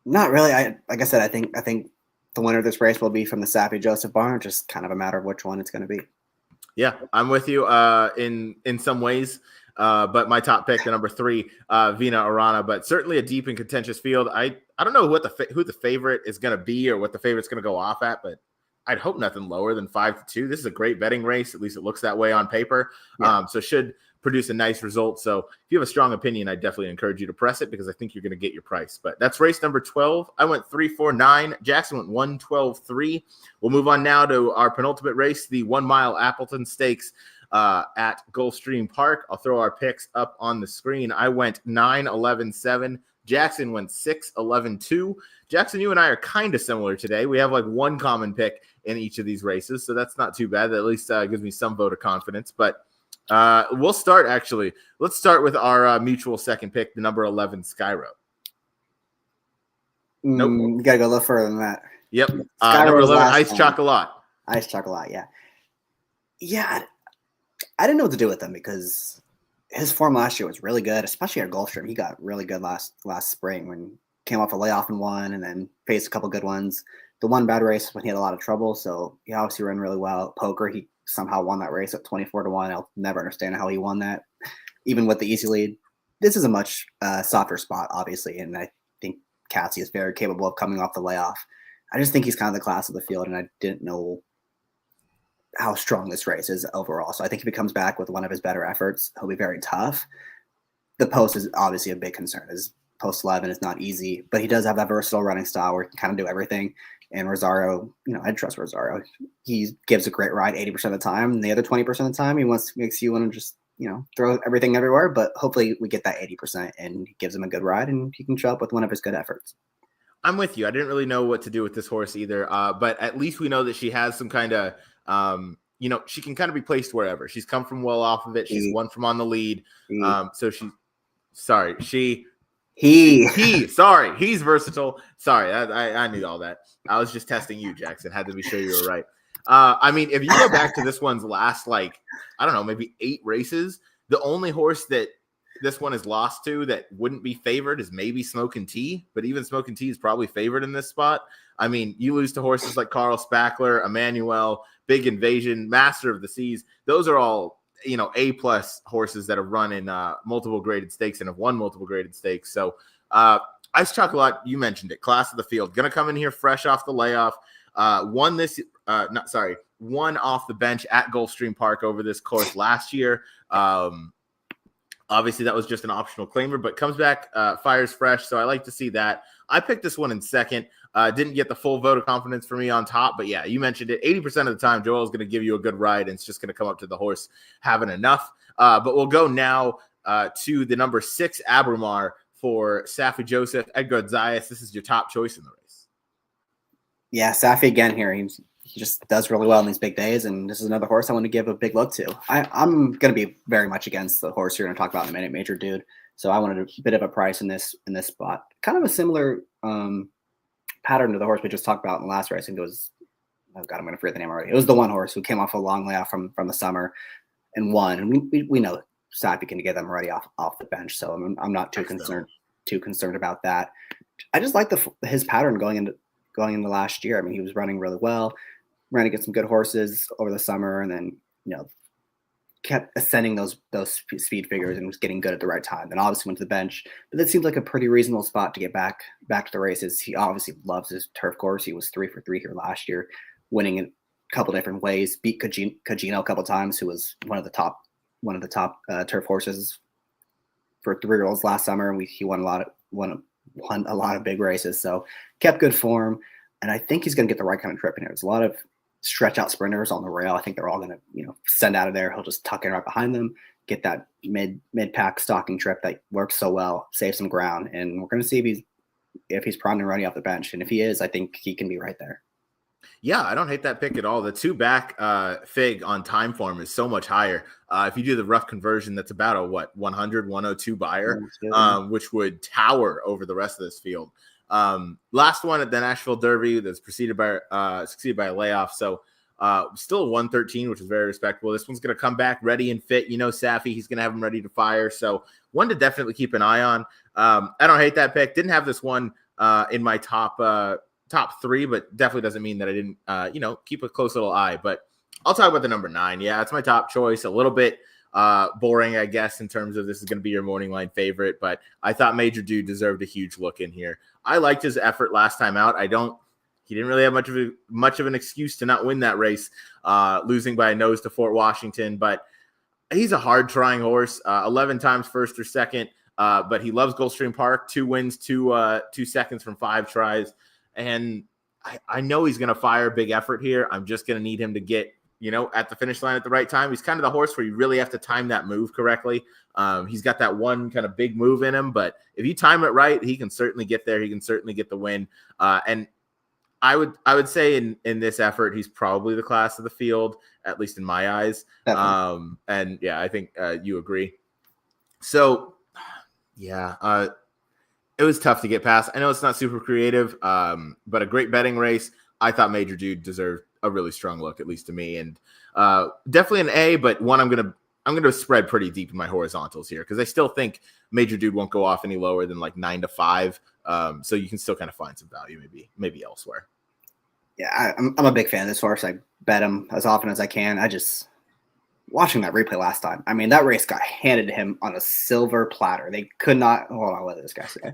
Not really. Like I said, I think the winner of this race will be from the Sappy Joseph barn. Just kind of a matter of which one it's going to be. Yeah, I'm with you in some ways. But my top pick, the number 3, Vina Arana, but certainly a deep and contentious field. I don't know who the favorite is going to be or what the favorite's going to go off at, but I'd hope nothing lower than 5-2. This is a great betting race. At least it looks that way on paper. Yeah. So should produce a nice result. So if you have a strong opinion, I definitely encourage you to press it, because I think you're going to get your price. But that's race number 12. I went 3-4-9. Jackson went 1-12-3. We'll move on now to our penultimate race, the 1 mile Appleton Stakes at Gulfstream Park. I'll throw our picks up on the screen. I went 9-11-7. Jackson went 6-11-2. Jackson, you and I are kind of similar today. We have like one common pick in each of these races, so that's not too bad. That at least gives me some vote of confidence. But we'll start, actually. Let's start with our mutual second pick, the number 11 Skyro. Nope. You got to go a little further than that. Yep. Number 11, Ice Chocolat. Ice Chocolat, yeah. Yeah, I didn't know what to do with him, because his form last year was really good, especially at Gulfstream. He got really good last spring when he came off a layoff and won, and then faced a couple good ones. The one bad race when he had a lot of trouble, so he obviously ran really well at poker. He somehow won that race at 24-1. I'll never understand how he won that, even with the easy lead. This is a much softer spot, obviously, and I think Cassie is very capable of coming off the layoff. I just think he's kind of the class of the field, and I didn't know how strong this race is overall. So I think if he comes back with one of his better efforts, he'll be very tough. The post is obviously a big concern. His post 11 is not easy, but he does have that versatile running style where he can kind of do everything. And Rosario, I trust Rosario. He gives a great ride 80% of the time. And the other 20% of the time, makes you want to just, throw everything everywhere. But hopefully we get that 80% and he gives him a good ride and he can show up with one of his good efforts. I'm with you. I didn't really know what to do with this horse either. But at least we know that she has some kind of, she can kind of be placed wherever. She's come from well off of it. She's won from on the lead. He's versatile. Sorry, I knew all that. I was just testing you, Jackson. Had to be sure you were right. If you go back to this one's last, maybe 8 races, the only horse that this one is lost to that wouldn't be favored is maybe Smokin' Tea, but even Smokin' Tea is probably favored in this spot. You lose to horses like Carl Spackler, Emmanuel, Big Invasion, Master of the Seas. Those are all, A-plus horses that have run in multiple graded stakes and have won multiple graded stakes. So Ice Chocolate, you mentioned it, class of the field. Going to come in here fresh off the layoff. Won off the bench at Gulfstream Park over this course last year. Obviously, that was just an optional claimer, but comes back, fires fresh. So I like to see that. I picked this one in second. Didn't get the full vote of confidence for me on top. But yeah, you mentioned it. 80% of the time, Joel is going to give you a good ride, and it's just going to come up to the horse having enough. But we'll go now to the number 6 Abromar for Safi Joseph, Edgar Zayas. This is your top choice in the race. Yeah, Safi again here. He just does really well in these big days, and this is another horse I want to give a big look to. I'm going to be very much against the horse you're going to talk about in a minute, Major Dude. So I wanted a bit of a price in this spot. Kind of a similar pattern to the horse we just talked about in the last race. I think it was, oh God, I'm going to forget the name already. It was the one horse who came off a long layoff from the summer and won. And we know Safi can get them already off the bench, so I'm not too concerned about that. I just like his pattern going into last year. He was running really well. Ran to get some good horses over the summer, and then kept ascending those speed figures and was getting good at the right time. Then obviously went to the bench, but that seems like a pretty reasonable spot to get back to the races. He obviously loves his turf course. He was 3 for 3 here last year, winning in a couple different ways. Beat Cagino a couple times, who was one of the top turf horses for 3-year-olds last summer, and he won a lot of big races. So kept good form, and I think he's going to get the right kind of trip in here. There's a lot of stretch out sprinters on the rail. I think they're all going to, send out of there. He'll just tuck in right behind them, get that mid pack stalking trip that works so well, save some ground. And we're going to see if he's primed and ready off the bench. And if he is, I think he can be right there. Yeah, I don't hate that pick at all. The 2-back fig on time form is so much higher. If you do the rough conversion, that's about a 100, 102 buyer, which would tower over the rest of this field. Last one at the Nashville Derby that's succeeded by a layoff. So still 113, which is very respectable. This one's going to come back ready and fit. Safi, he's going to have him ready to fire. So one to definitely keep an eye on. I don't hate that pick. Didn't have this one in my top 3, but definitely doesn't mean that I didn't, keep a close little eye. But I'll talk about the number 9. Yeah, it's my top choice. A little bit boring, I guess, in terms of this is going to be your morning line favorite, but I thought Major Dude deserved a huge look in here. I liked his effort last time out. He didn't really have much of an excuse to not win that race, losing by a nose to Fort Washington, but he's a hard trying horse, 11 times first or second, but he loves Gulfstream Park, 2 wins, 2 seconds from 5 tries. And I know he's going to fire a big effort here. I'm just going to need him to get, at the finish line at the right time. He's kind of the horse where you really have to time that move correctly. He's got that one kind of big move in him, but if you time it right, he can certainly get there. He can certainly get the win. And I would say in this effort, he's probably the class of the field, at least in my eyes. And yeah, I think you agree. So yeah, it was tough to get past. I know it's not super creative, but a great betting race. I thought Major Dude deserved a really strong look, at least to me, and definitely an A. But one I'm gonna spread pretty deep in my horizontals here because I still think Major Dude won't go off any lower than like 9 to 5. So you can still kind of find some value maybe elsewhere. Yeah, I'm a big fan of this horse. I bet him as often as I can. I just watching that replay last time. That race got handed to him on a silver platter. They could not. Hold on, what did this guy say?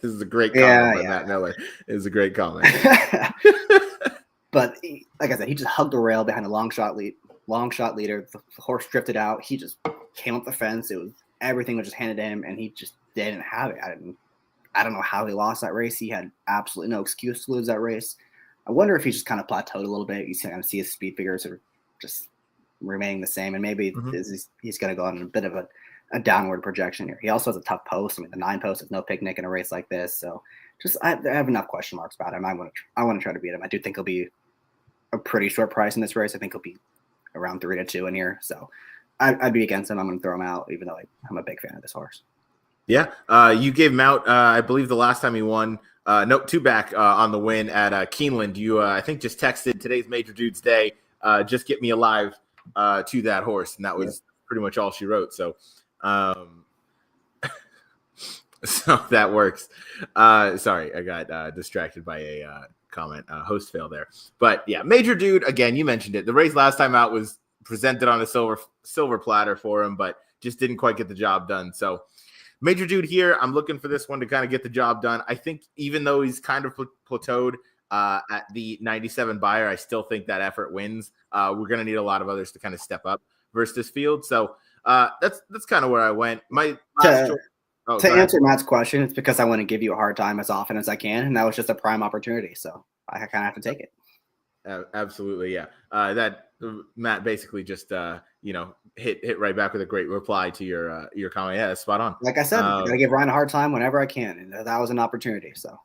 This is a great comment by Matt Miller. It was a great comment. But like I said, he just hugged the rail behind a long shot leader. The horse drifted out. He just came up the fence. Everything was just handed to him, and he just didn't have it. I don't know how he lost that race. He had absolutely no excuse to lose that race. I wonder if he just kind of plateaued a little bit. You kind of see his speed figures are just remaining the same, and maybe he's going to go on a bit of a downward projection here. He also has a tough post. The 9 post is no picnic in a race like this, so I have enough question marks about him. I want to try to beat him. I do think he'll be a pretty short price in this race. I think he'll be around 3-2 in here. So I'd be against him. I'm going to throw him out, even though I'm a big fan of this horse. Yeah, you gave him out, I believe, the last time he won. Two back on the win at Keeneland. You, I think, just texted today's Major Dude's Day. Just get me alive to that horse, and that was pretty much all she wrote. So, so that works. Sorry, I got distracted by a comment. Host fail there, but yeah, Major Dude. Again, you mentioned it. The race last time out was presented on a silver platter for him, but just didn't quite get the job done. So. Major Dude here, I'm looking for this one to kind of get the job done. I think even though he's kind of plateaued at the 97 buyer, I still think that effort wins. We're going to need a lot of others to kind of step up versus this field. So that's kind of where I went. To answer Matt's question, it's because I want to give you a hard time as often as I can, and that was just a prime opportunity. So I kind of have to take it. Absolutely, yeah. That Matt basically just hit right back with a great reply to your comment. Yeah, that's spot on. Like I said, I gotta give Ryan a hard time whenever I can, and that was an opportunity. So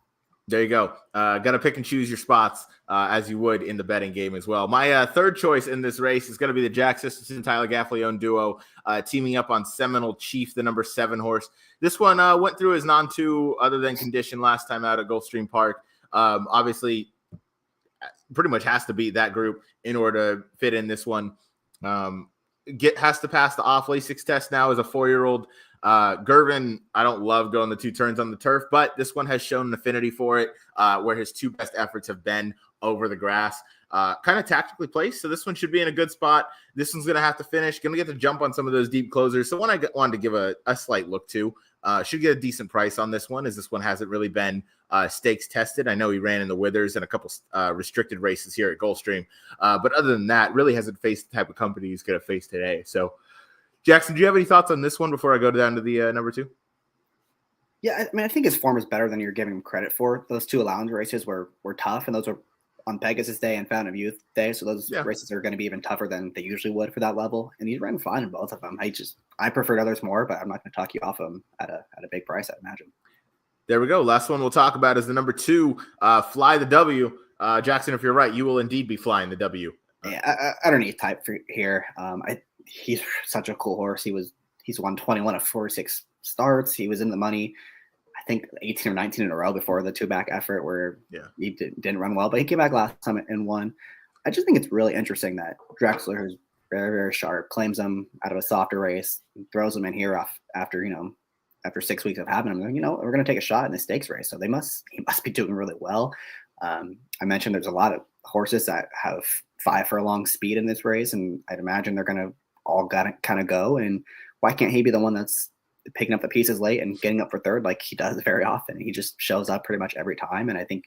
there you go. Got to pick and choose your spots as you would in the betting game as well. My third choice in this race is going to be the Jack Sisters and Tyler Gaffalione duo teaming up on Seminole Chief, the number 7 horse. This one went through his non-2 other than condition last time out at Gulfstream Park. Obviously, pretty much has to beat that group in order to fit in this one. Has to pass the off Lasix test now as a 4-year-old. Gervin, I don't love going the 2 turns on the turf, but this one has shown an affinity for it, where his 2 best efforts have been over the grass. Kind of tactically placed, so this one should be in a good spot. This one's going to have to finish. Going to get to jump on some of those deep closers. So one I wanted to give a slight look to. Should get a decent price on this one, as this one hasn't really been stakes tested. I know he ran in the Withers and a couple restricted races here at Gulfstream. But other than that, really hasn't faced the type of company he's going to face today. So, Jackson, do you have any thoughts on this one before I go down to the number 2? Yeah, I mean, I think his form is better than you're giving him credit for. Those 2 allowance races were tough, and those were on Pegasus Day and Fountain of Youth Day. So those races are going to be even tougher than they usually would for that level. And he ran fine in both of them. I preferred others more, but I'm not going to talk you off him at a big price, I imagine. There we go. Last one we'll talk about is the number 2, Fly the W. Jackson, if you're right, you will indeed be flying the W. Yeah, I don't need type for here. He's such a cool horse. He's won 21 of 46 starts. He was in the money, I think 18 or 19 in a row before the 2-back effort where he didn't run well, but he came back last time and won. I just think it's really interesting that Drexler, who's very, very sharp, claims him out of a softer race, throws him in here after 6 weeks of having him. We're going to take a shot in the stakes race. So he must be doing really well. I mentioned there's a lot of horses that have 5 furlong speed in this race, and I'd imagine they're going to all kind of go. And why can't he be the one that's picking up the pieces late and getting up for third like he does very often? He just shows up pretty much every time. And I think,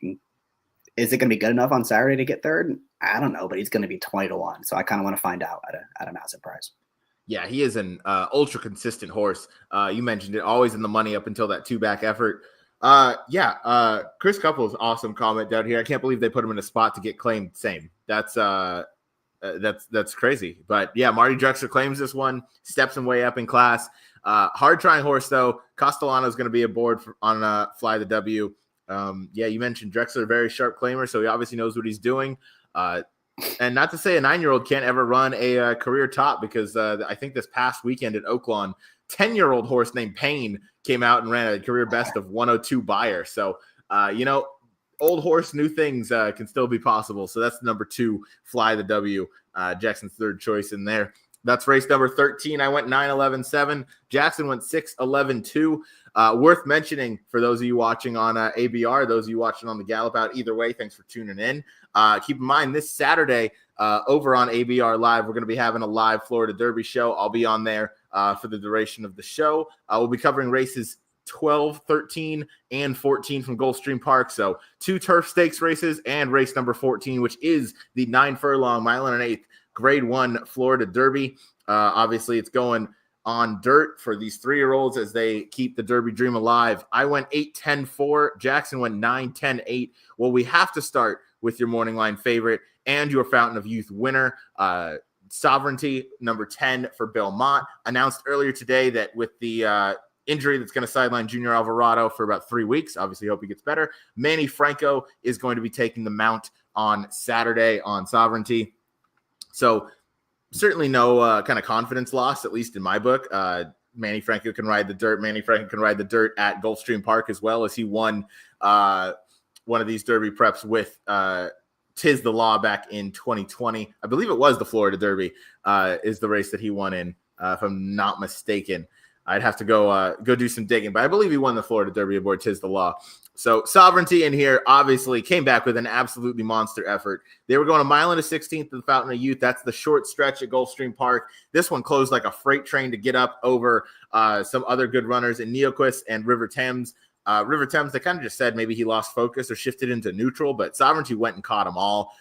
is it going to be good enough on Saturday to get third? I don't know, but he's going to be 20-1. So I kind of want to find out at a massive price. Yeah, he is an ultra consistent horse. You mentioned it, always in the money up until that 2-back effort. Chris Couples, awesome comment down here. I can't believe they put him in a spot to get claimed same. That's crazy. But yeah, Marty Drexler claims this one, steps him way up in class. Hard trying horse though. Castellano is going to be aboard on Fly the W. You mentioned Drexler, very sharp claimer, so he obviously knows what he's doing. And not to say a 9-year-old can't ever run a career top, because I think this past weekend at Oaklawn, 10-year-old horse named Payne came out and ran a career best of 102 buyer. So, old horse, new things can still be possible. So that's number 2, Fly the W, Jackson's third choice in there. That's race number 13. I went 9-11-7. Jackson went 6-11-2. Worth mentioning for those of you watching on ABR, those of you watching on the Gallop Out, either way, thanks for tuning in. Keep in mind, this Saturday over on ABR Live, we're going to be having a live Florida Derby show. I'll be on there for the duration of the show. We'll be covering races 12, 13, and 14 from Gulfstream Park. So 2 turf stakes races and race number 14, which is the 9 furlong, mile and an eighth Grade 1 Florida Derby. Obviously, it's going on dirt for these 3-year-olds as they keep the Derby dream alive. I went 8-10-4. Jackson went 9-10-8. Well, we have to start with your morning line favorite and your Fountain of Youth winner, Sovereignty, number 10 for Belmont. Announced earlier today that with the injury that's going to sideline Junior Alvarado for about 3 weeks. Obviously, hope he gets better. Manny Franco is going to be taking the mount on Saturday on Sovereignty. So certainly no kind of confidence loss, at least in my book. Manny Franco can ride the dirt. Manny Franco can ride the dirt at Gulfstream Park as well, as he won one of these Derby preps with Tiz the Law back in 2020. I believe it was the Florida Derby is the race that he won in, if I'm not mistaken. I'd have to go do some digging, but I believe he won the Florida Derby aboard Tiz the Law. So Sovereignty in here obviously came back with an absolutely monster effort. They were going a mile and a 16th to the Fountain of Youth. That's the short stretch at Gulfstream Park. This one closed like a freight train to get up over some other good runners in Neoquist and River Thames. River Thames, they kind of just said maybe he lost focus or shifted into neutral, but Sovereignty went and caught them all.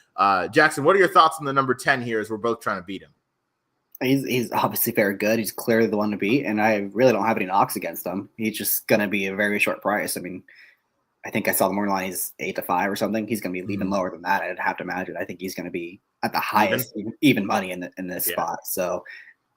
Jackson, what are your thoughts on the number 10 here as we're both trying to beat him? He's obviously very good. He's clearly the one to beat, and I really don't have any knocks against him. He's just going to be a very short price. I mean, I think I saw the morning line. He's 8-5 or something. He's going to be even lower than that. I'd have to imagine. I think he's going to be at the highest even money in this spot. So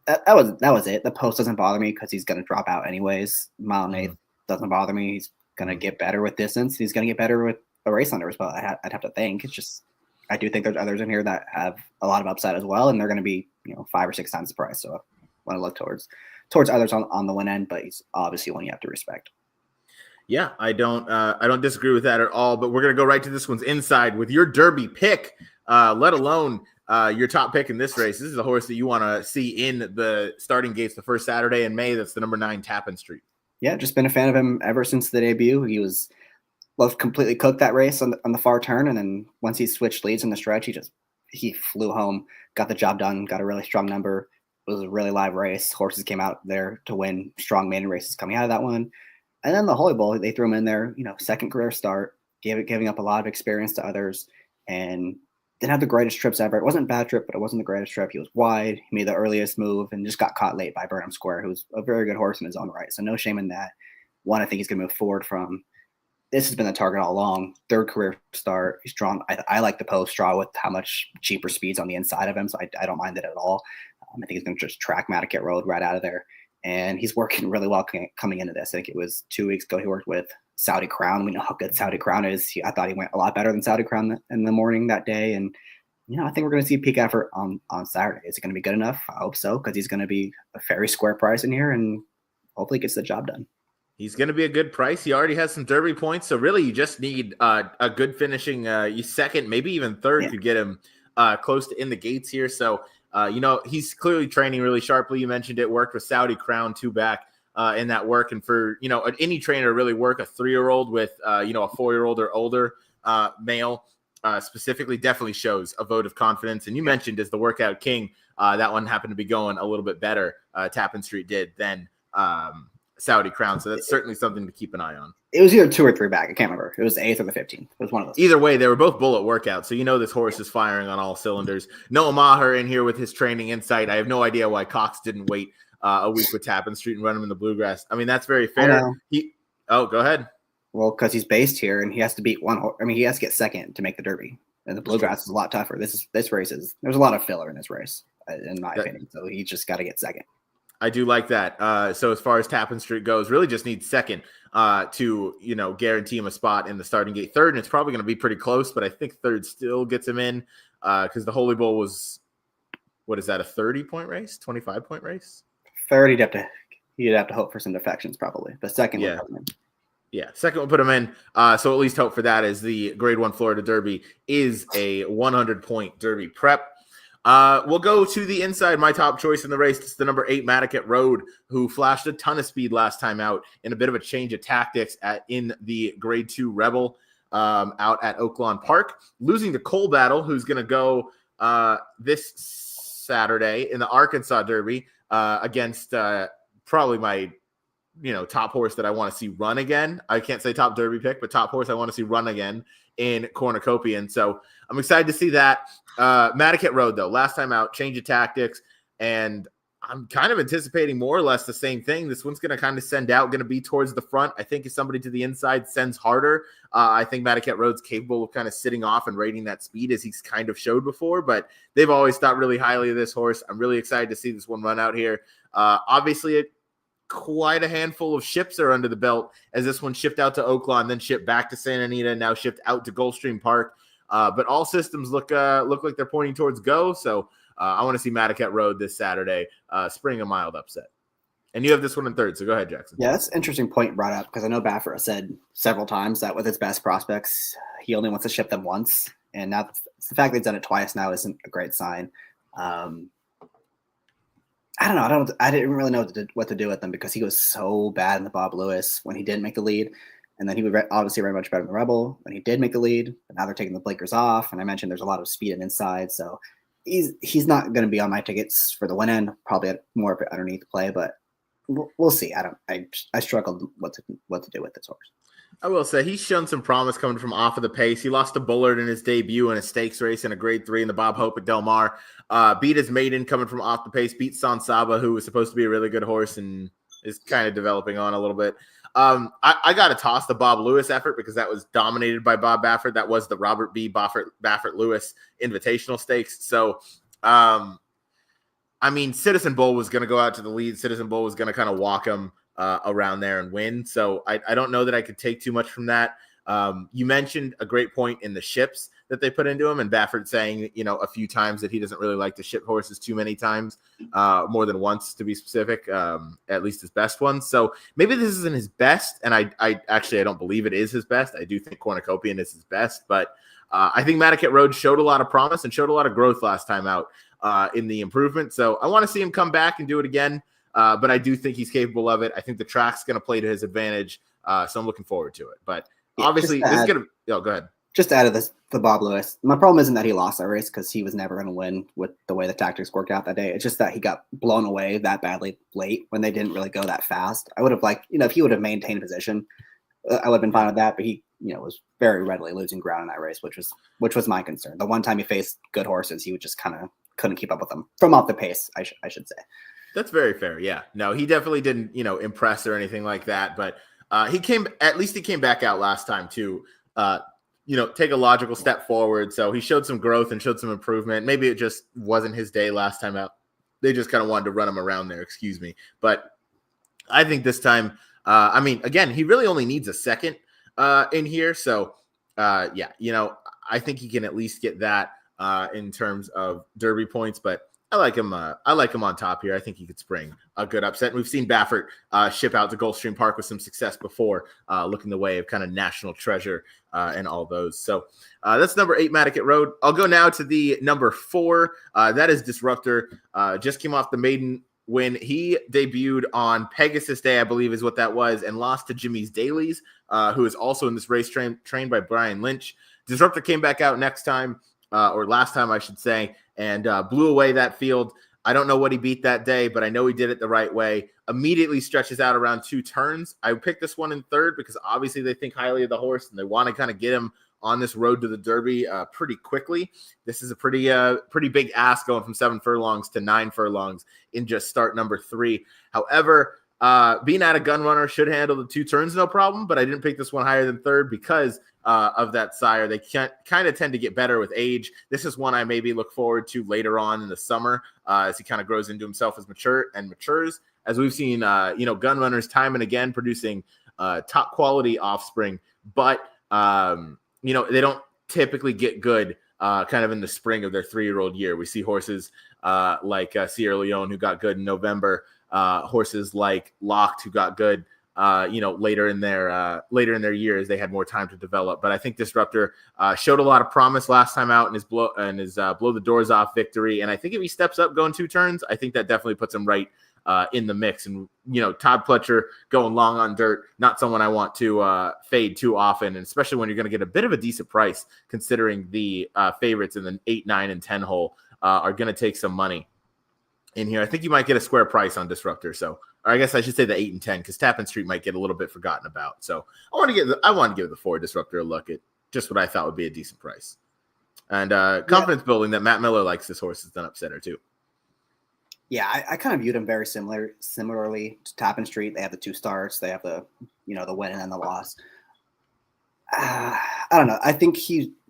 that was it. The post doesn't bother me because he's going to drop out anyways. Mile and eighth doesn't bother me. He's going to get better with distance. He's going to get better with the race under as well. I'd have to think. It's just I do think there's others in here that have a lot of upside as well, and they're going to be 5 or 6 times the price. So I want to look towards others on the win end, but he's obviously one you have to respect. Yeah, I don't disagree with that at all, but we're going to go right to this one's inside with your Derby pick, let alone your top pick in this race. This is a horse that you want to see in the starting gates the first Saturday in May. That's the number 9 Tappan Street. Yeah, just been a fan of him ever since the debut. He was completely cooked that race on the far turn, and then once he switched leads in the stretch, he flew home, got the job done, got a really strong number. It was a really live race. Horses came out there to win strong maiden races coming out of that one. And then the Holy Bowl, they threw him in there, second career start, giving up a lot of experience to others, and didn't have the greatest trips ever. It wasn't a bad trip, but it wasn't the greatest trip. He was wide, he made the earliest move, and just got caught late by Burnham Square, who's a very good horse in his own right. So no shame in that. One, I think he's going to move forward from. This has been the target all along. Third career start. He's drawn. I like the post draw with how much cheaper speeds on the inside of him, so I don't mind it at all. I think he's going to just track Madaket Road right out of there. And he's working really well coming into this. I think it was 2 weeks ago he worked with Saudi Crown. We know how good Saudi Crown is. I thought he went a lot better than Saudi Crown in the morning that day. And, I think we're going to see a peak effort on Saturday. Is it going to be good enough? I hope so, because he's going to be a very square price in here and hopefully gets the job done. He's going to be a good price. He already has some Derby points. So really you just need a good finishing second, maybe even third to get him close to in the gates here. So, he's clearly training really sharply. You mentioned it, worked with Saudi Crown 2 back in that work. And for, any trainer to really work a 3-year-old with, a 4-year-old or older male specifically definitely shows a vote of confidence. And you mentioned as the workout king, that one happened to be going a little bit better. Tappan Street did than Saudi Crown. So that's certainly something to keep an eye on. It was either 2 or 3 back. I can't remember. It was the 8th or the 15th. It was one of those. Either way, they were both bullet workouts. So this horse is firing on all cylinders. Noah Maher in here with his training insight. I have no idea why Cox didn't wait a week with Tappan Street and run him in the Bluegrass. I mean, that's very fair. Go ahead. Well, because he's based here and he has to beat one horse. I mean, he has to get second to make the Derby. And the Bluegrass is a lot tougher. This race there's a lot of filler in this race, in my opinion. So he just got to get second. I do like that. So as far as Tappan Street goes, really just needs second to, guarantee him a spot in the starting gate. Third, and it's probably going to be pretty close, but I think third still gets him in because the Holy Bowl was, what is that, a 30-point race, 25-point race? Third, you'd have to hope for some defections probably, but second would put him in. Yeah, second will put him in. So at least hope for that as the Grade 1 Florida Derby is a 100-point Derby prep. We'll go to the inside. My top choice in the race is the number 8 Madaket Road, who flashed a ton of speed last time out in a bit of a change of tactics in the Grade 2 Rebel out at Oaklawn Park, losing to Cole Battle, who's going to go this Saturday in the Arkansas Derby against probably my top horse that I want to see run again. I can't say top Derby pick, but top horse I want to see run again in Cornucopian. So I'm excited to see that. Madaket Road, though, last time out, change of tactics, and I'm kind of anticipating more or less the same thing. This one's going to kind of send out, going to be towards the front. I think if somebody to the inside sends harder, I think Madaket Road's capable of kind of sitting off and rating that speed as he's kind of showed before, but they've always thought really highly of this horse. I'm really excited to see this one run out here. Obviously, quite a handful of ships are under the belt, as this one shipped out to Oaklawn, then shipped back to Santa Anita, and now shipped out to Gulfstream Park. But all systems look like they're pointing towards go. So I want to see Mattocket Road this Saturday, spring a mild upset. And you have this one in third, so go ahead, Jackson. Yeah, that's an interesting point brought up, because I know Baffert has said several times that with his best prospects, he only wants to ship them once. And now the fact that he's done it twice now isn't a great sign. I don't know. I didn't really know what to do with them, because he was so bad in the Bob Lewis when he didn't make the lead. And then he would obviously ran much better than the Rebel when he did make the lead. But now they're taking the blinkers off. And I mentioned there's a lot of speed and inside. So he's not going to be on my tickets for the win end, probably more of an underneath play, but we'll see. I struggled what to do with this horse. I will say he's shown some promise coming from off of the pace. He lost to Bullard in his debut in a stakes race in a grade 3 in the Bob Hope at Del Mar. Beat his maiden coming from off the pace. Beat San Saba, who was supposed to be a really good horse and is kind of developing on a little bit. I got to toss the Bob Lewis effort, because that was dominated by Bob Baffert. That was the Robert B. Baffert Lewis Invitational Stakes. So, Citizen Bull was going to go out to the lead. Citizen Bull was going to kind of walk him around there and win. So I don't know that I could take too much from that. You mentioned a great point in the ships that they put into him, and Baffert saying, a few times that he doesn't really like to ship horses too many times, more than once to be specific, at least his best ones. So maybe this isn't his best, and I don't believe it is his best. I do think Cornucopian is his best, but I think Mattocket Road showed a lot of promise and showed a lot of growth last time out in the improvement. So I want to see him come back and do it again. But I do think he's capable of it. I think the track's going to play to his advantage. So I'm looking forward to it. But obviously, this is going to – go ahead. Just to add to the Bob Lewis, my problem isn't that he lost that race, because he was never going to win with the way the tactics worked out that day. It's just that he got blown away that badly late when they didn't really go that fast. I would have liked – if he would have maintained position, I would have been fine with that. But he was very readily losing ground in that race, which was my concern. The one time he faced good horses, he would just kind of couldn't keep up with them from off the pace, I should say. That's very fair. Yeah, no, he definitely didn't, impress or anything like that. But he came back out last time too, take a logical step forward. So he showed some growth and showed some improvement. Maybe it just wasn't his day last time out. They just kind of wanted to run him around there. Excuse me. But I think this time, again, he really only needs a second in here. So I think he can at least get that in terms of Derby points, but I like him on top here. I think he could spring a good upset. And we've seen Baffert ship out to Gulfstream Park with some success before, looking the way of kind of national treasure and all those. So that's number 8, Mattocket Road. I'll go now to the number 4. That is Disruptor. Just came off the maiden win. He debuted on Pegasus Day, I believe is what that was, and lost to Jimmy's Dailies, who is also in this race trained by Brian Lynch. Disruptor came back out next time, or last time, I should say, and blew away that field. I don't know what he beat that day, but I know he did it the right way. Immediately stretches out around 2 turns. I picked this one in third because obviously they think highly of the horse and they want to kind of get him on this road to the Derby pretty quickly. This is a pretty big ask going from 7 furlongs to 9 furlongs in just start number 3. However, being out a gun runner should handle the 2 turns no problem, but I didn't pick this one higher than third because of that sire. They kind of tend to get better with age. This is one I maybe look forward to later on in the summer as he kind of grows into himself as matures. As we've seen, gun runners time and again producing top quality offspring, but they don't typically get good kind of in the spring of their 3-year-old year. We see horses like Sierra Leone who got good in November, horses like Locked who got good later in their years. They had more time to develop. But I think Disruptor showed a lot of promise last time out in his blow the doors off victory. And I think if he steps up going 2 turns, I think that definitely puts him right in the mix. And Todd Pletcher going long on dirt, not someone I want to fade too often, and especially when you're going to get a bit of a decent price, considering the favorites in the 8, 9, and 10 hole are going to take some money in here. I think you might get a square price on Disruptor. So, or I guess I should say the 8 and 10, because Tappan Street might get a little bit forgotten about. So I want to give the 4 Disruptor a look at just what I thought would be a decent price. And confidence building that Matt Miller likes this horse has done upsetter too. Yeah, I kind of viewed him very similarly to Tappan Street. They have the 2 starts. They have the win and the loss. I don't know. I think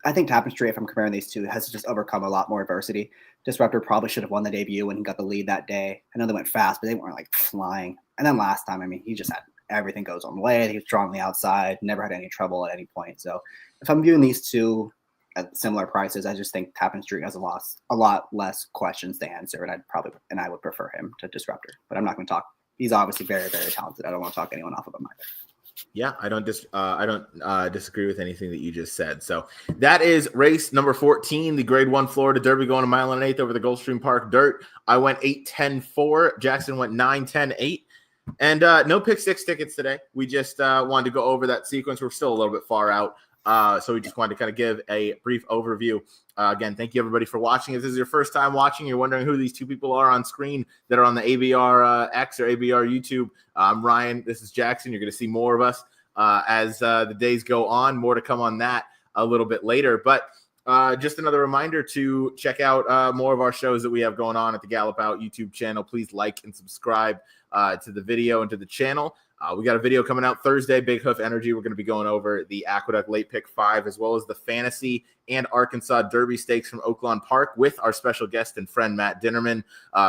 I think Tapestry, if I'm comparing these two, has just overcome a lot more adversity. Disruptor probably should have won the debut when he got the lead that day. I know they went fast, but they weren't like flying. And then last time, I mean, he just had everything goes on the way. He was strong on the outside, never had any trouble at any point. So if I'm viewing these two at similar prices, I just think Tapestry has a lot less questions to answer, and I would prefer him to Disruptor. But I'm not going to talk. He's obviously very, very talented. I don't want to talk anyone off of him either. Yeah, I don't disagree with anything that you just said. So that is race number 14, the Grade 1 Florida Derby, going a mile and an eighth over the Gulfstream Park Dirt. I went 8-10-4. Jackson went 9-10-8. And no pick six tickets today. We just wanted to go over that sequence. We're still a little bit far out. So we just wanted to kind of give a brief overview. Again, thank you everybody for watching. If this is your first time watching, you're wondering who these two people are on screen that are on the ABR X or ABR YouTube. I'm Ryan. This is Jackson. You're going to see more of us as the days go on. More to come on that a little bit later. But just another reminder to check out more of our shows that we have going on at the Gallop Out YouTube channel. Please like and subscribe to the video and to the channel. We got a video coming out Thursday, Big Hoof Energy. We're going to be going over the Aqueduct Late Pick 5, as well as the Fantasy and Arkansas Derby Stakes from Oaklawn Park with our special guest and friend, Matt Dinnerman,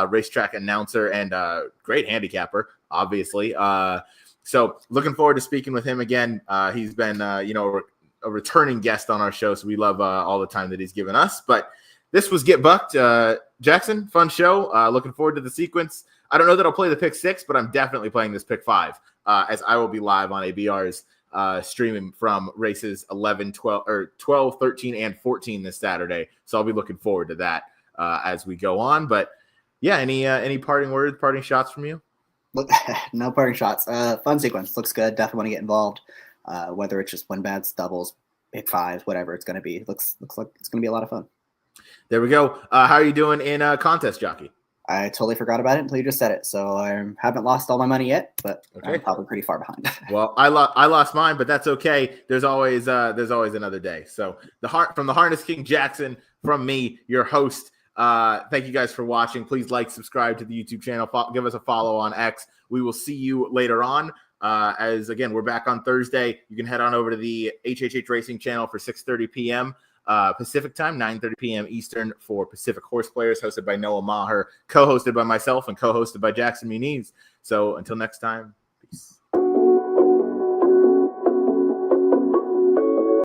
racetrack announcer and great handicapper, obviously. So looking forward to speaking with him again. He's been, a returning guest on our show, so we love all the time that he's given us. But this was Get Bucked. Jackson, fun show. Looking forward to the sequence. I don't know that I'll play the pick 6, but I'm definitely playing this pick 5 as I will be live on ABR's streaming from races 11, 12, 13, and 14 this Saturday. So I'll be looking forward to that as we go on. But yeah, any parting words, parting shots from you? No parting shots. Fun sequence. Looks good. Definitely want to get involved. Whether it's just win bats, doubles, pick 5s, whatever it's going to be. Looks like it's going to be a lot of fun. There we go. How are you doing in Contest Jockey? I totally forgot about it until you just said it. So I haven't lost all my money yet, but okay. I'm probably pretty far behind. Well, I lost mine, but that's okay. There's always another day. So from the Harness King Jackson, from me, your host. Thank you guys for watching. Please like, subscribe to the YouTube channel. Give us a follow on X. We will see you later on. As again, we're back on Thursday. You can head on over to the HHH Racing channel for 6:30 p.m. Pacific time, 9:30 p.m. Eastern for Pacific Horse Players, hosted by Noah Maher, co-hosted by myself, and co-hosted by Jackson Muniz. So until next time, peace.